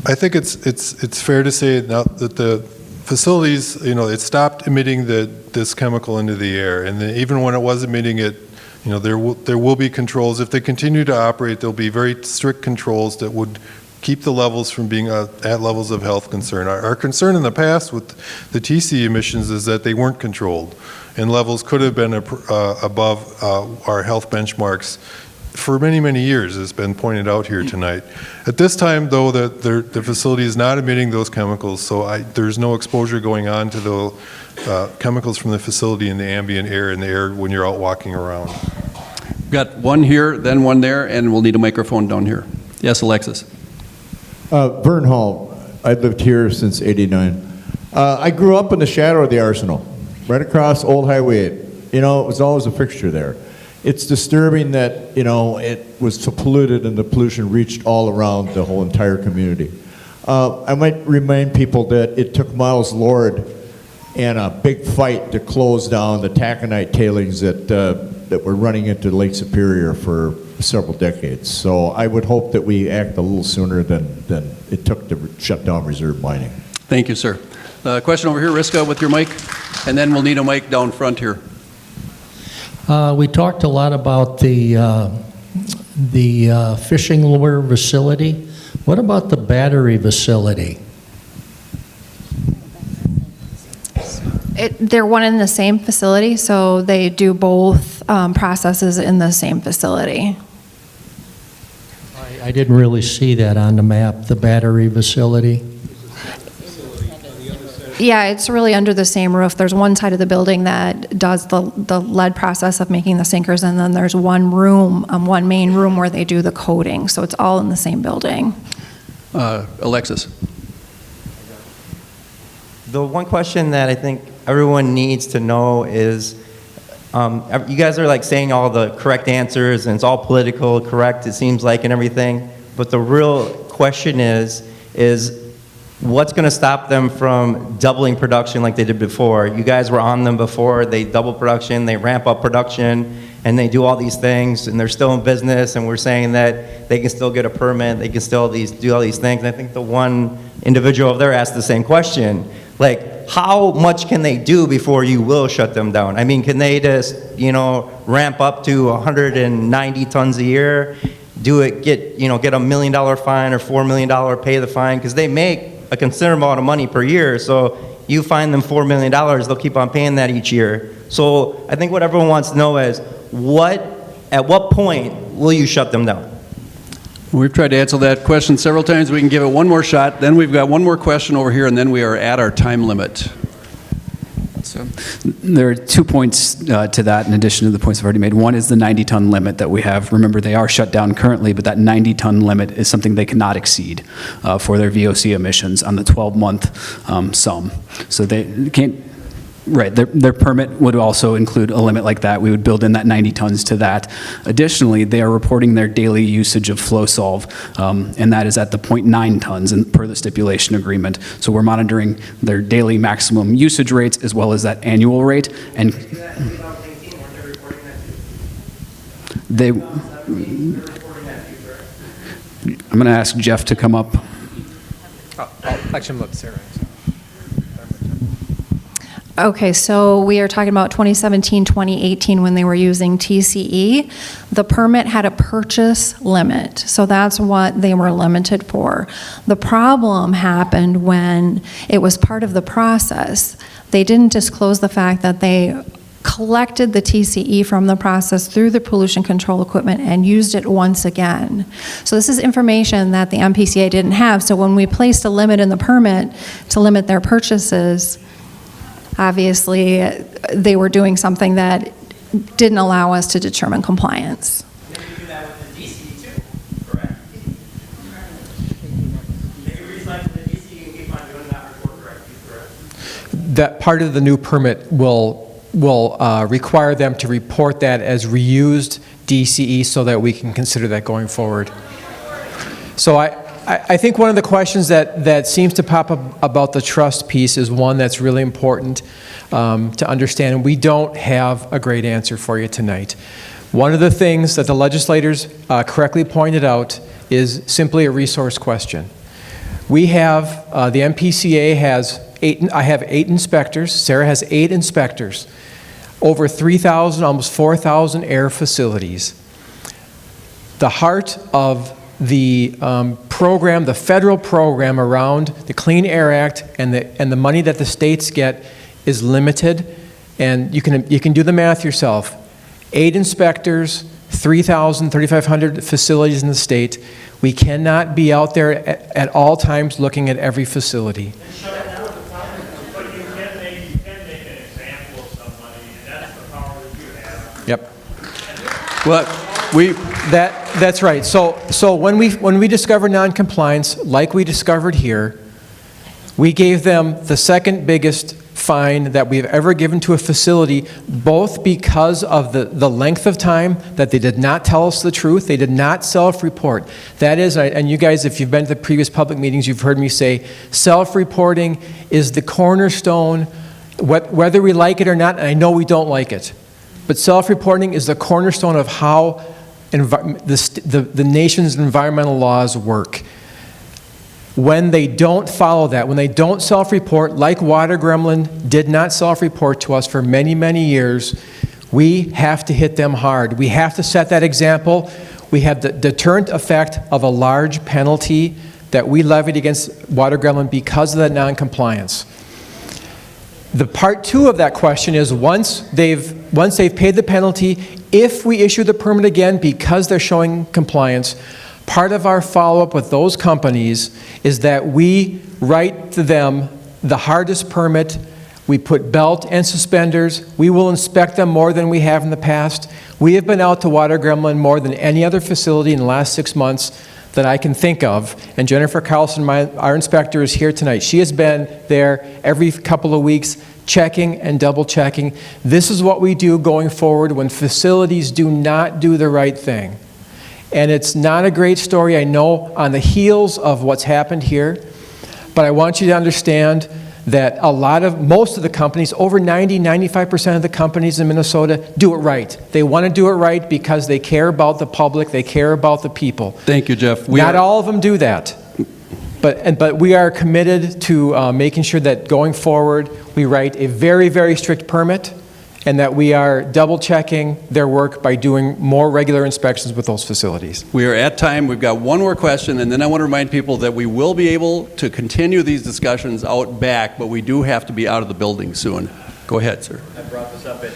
I think it's fair to say now that the facilities, it stopped emitting this chemical into the air, and then even when it was emitting it You know, there will be controls. If they continue to operate, there'll be very strict controls that would keep the levels from being at levels of health concern. Our concern in the past with the TC emissions is that they weren't controlled, and levels could have been above our health benchmarks for many, many years, as has been pointed out here tonight. At this time, though, the facility is not emitting those chemicals, so there's no exposure going on to the chemicals from the facility in the ambient air and the air when you're out walking around. We've got one here, then one there, and we'll need a microphone down here. Yes, Alexis. Vern Hall. I lived here since '89. I grew up in the shadow of the Arsenal, right across Old Highway 8. You know, it was always a fixture there. It's disturbing that, you know, it was so polluted and the pollution reached all around the whole entire community. I might remind people that it took Miles Lord and a big fight to close down the taconite tailings that were running into Lake Superior for several decades. So I would hope that we act a little sooner than it took to shut down reserve mining. Thank you, sir. Question over here, Riska, with your mic, and then we'll need a mic down front here. We talked a lot about the fishing lure facility. What about the battery facility? They're one in the same facility, so they do both processes in the same facility. I didn't really see that on the map, the battery facility. Yeah, it's really under the same roof. There's one side of the building that does the lead process of making the sinkers, and then there's one room, one main room where they do the coating. So it's all in the same building. Alexis. The one question that I think everyone needs to know is, you guys are like saying all the correct answers and it's all political correct, it seems like, and everything. But the real question is what's going to stop them from doubling production like they did before? You guys were on them before. They double production, they ramp up production, and they do all these things, and they're still in business, and we're saying that they can still get a permit, they can still do all these things. And I think the one individual over there asked the same question. Like, how much can they do before you will shut them down? I mean, can they just, ramp up to 190 tons a year, get $1 million fine or $4 million, pay the fine? Because they make a considerable amount of money per year. So you fine them $4 million, they'll keep on paying that each year. So I think what everyone wants to know is, at what point will you shut them down? We've tried to answer that question several times. We can give it one more shot. Then we've got one more question over here, and then we are at our time limit. So there are 2 points to that in addition to the points I've already made. One is the 90-ton limit that we have. Remember, they are shut down currently, but that 90-ton limit is something they cannot exceed for their VOC emissions on the 12-month sum. So they can't. Right, their permit would also include a limit like that. We would build in that 90 tons to that. Additionally, they are reporting their daily usage of FlowSolve, and that is at the 0.9 tons per the stipulation agreement. So we're monitoring their daily maximum usage rates as well as that annual rate. And I'm going to ask Jeff to come up. Actually, look, Sarah. Okay, so we are talking about 2017, 2018 when they were using TCE. The permit had a purchase limit, so that's what they were limited for. The problem happened when it was part of the process. They didn't disclose the fact that they collected the TCE from the process through the pollution control equipment and used it once again. So this is information that the MPCA didn't have. So when we placed a limit in the permit to limit their purchases, obviously, they were doing something that didn't allow us to determine compliance. You do that with the DC too, correct? If you recycle the DC, you can keep on doing that report correctly, correct? That part of the new permit will require them to report that as reused DCE so that we can consider that going forward. So I think one of the questions that seems to pop up about the trust piece is one that's really important to understand, and we don't have a great answer for you tonight. One of the things that the legislators correctly pointed out is simply a resource question. We have, the MPCA has I have 8 inspectors, Sarah has 8 inspectors. over 3,000, almost 4,000 air facilities. The heart of the program, the federal program around the Clean Air Act and the money that the states get is limited, and you can do the math yourself. 8 inspectors, 3,000, 3,500 facilities in the state. We cannot be out there at all times looking at every facility. Yep. Well, that's right. So when we discover noncompliance, like we discovered here, we gave them the second biggest fine that we've ever given to a facility, both because of the length of time that they did not tell us the truth, they did not self-report. That is, and you guys, if you've been to the previous public meetings, you've heard me say, self-reporting is the cornerstone, whether we like it or not, and I know we don't like it, but self-reporting is the cornerstone of how the nation's environmental laws work. When they don't follow that, when they don't self-report, like Water Gremlin did not self-report to us for many, many years, we have to hit them hard. We have to set that example. We have the deterrent effect of a large penalty that we levied against Water Gremlin because of that noncompliance. The part 2 of that question is once they've paid the penalty, if we issue the permit again because they're showing compliance, part of our follow-up with those companies is that we write to them the hardest permit. We put belt and suspenders. We will inspect them more than we have in the past. We have been out to Water Gremlin more than any other facility in the last 6 months that I can think of. And Jennifer Carlson, our inspector, is here tonight. She has been there every couple of weeks, checking and double checking. This is what we do going forward when facilities do not do the right thing. And it's not a great story, I know, on the heels of what's happened here, but I want you to understand that most of the companies, over 95% of the companies in Minnesota do it right. They want to do it right because they care about the public, they care about the people. Thank you, Jeff. Not all of them do that. But we are committed to making sure that going forward, we write a very, very strict permit and that we are double-checking their work by doing more regular inspections with those facilities. We are at time. We've got one more question, and then I want to remind people that we will be able to continue these discussions out back, but we do have to be out of the building soon. Go ahead, sir. I brought this up at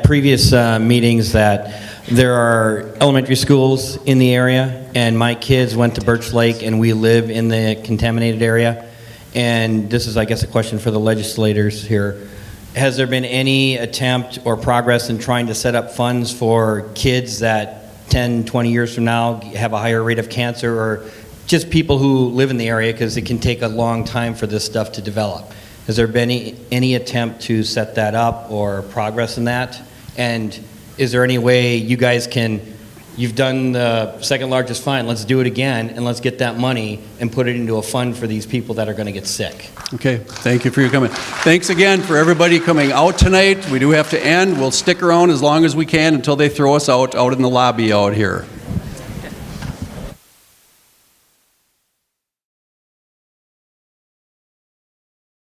previous meetings that there are elementary schools in the area, and my kids went to Birch Lake, and we live in the contaminated area. And this is, I guess, a question for the legislators here. Has there been any attempt or progress in trying to set up funds for kids that 10, 20 years from now have a higher rate of cancer, or just people who live in the area, because it can take a long time for this stuff to develop? Has there been any attempt to set that up or progress in that? And is there any way you guys can, you've done the second largest fine, let's do it again, and let's get that money and put it into a fund for these people that are going to get sick? Okay, thank you for your comment. Thanks again for everybody coming out tonight. We do have to end. We'll stick around as long as we can until they throw us out in the lobby out here.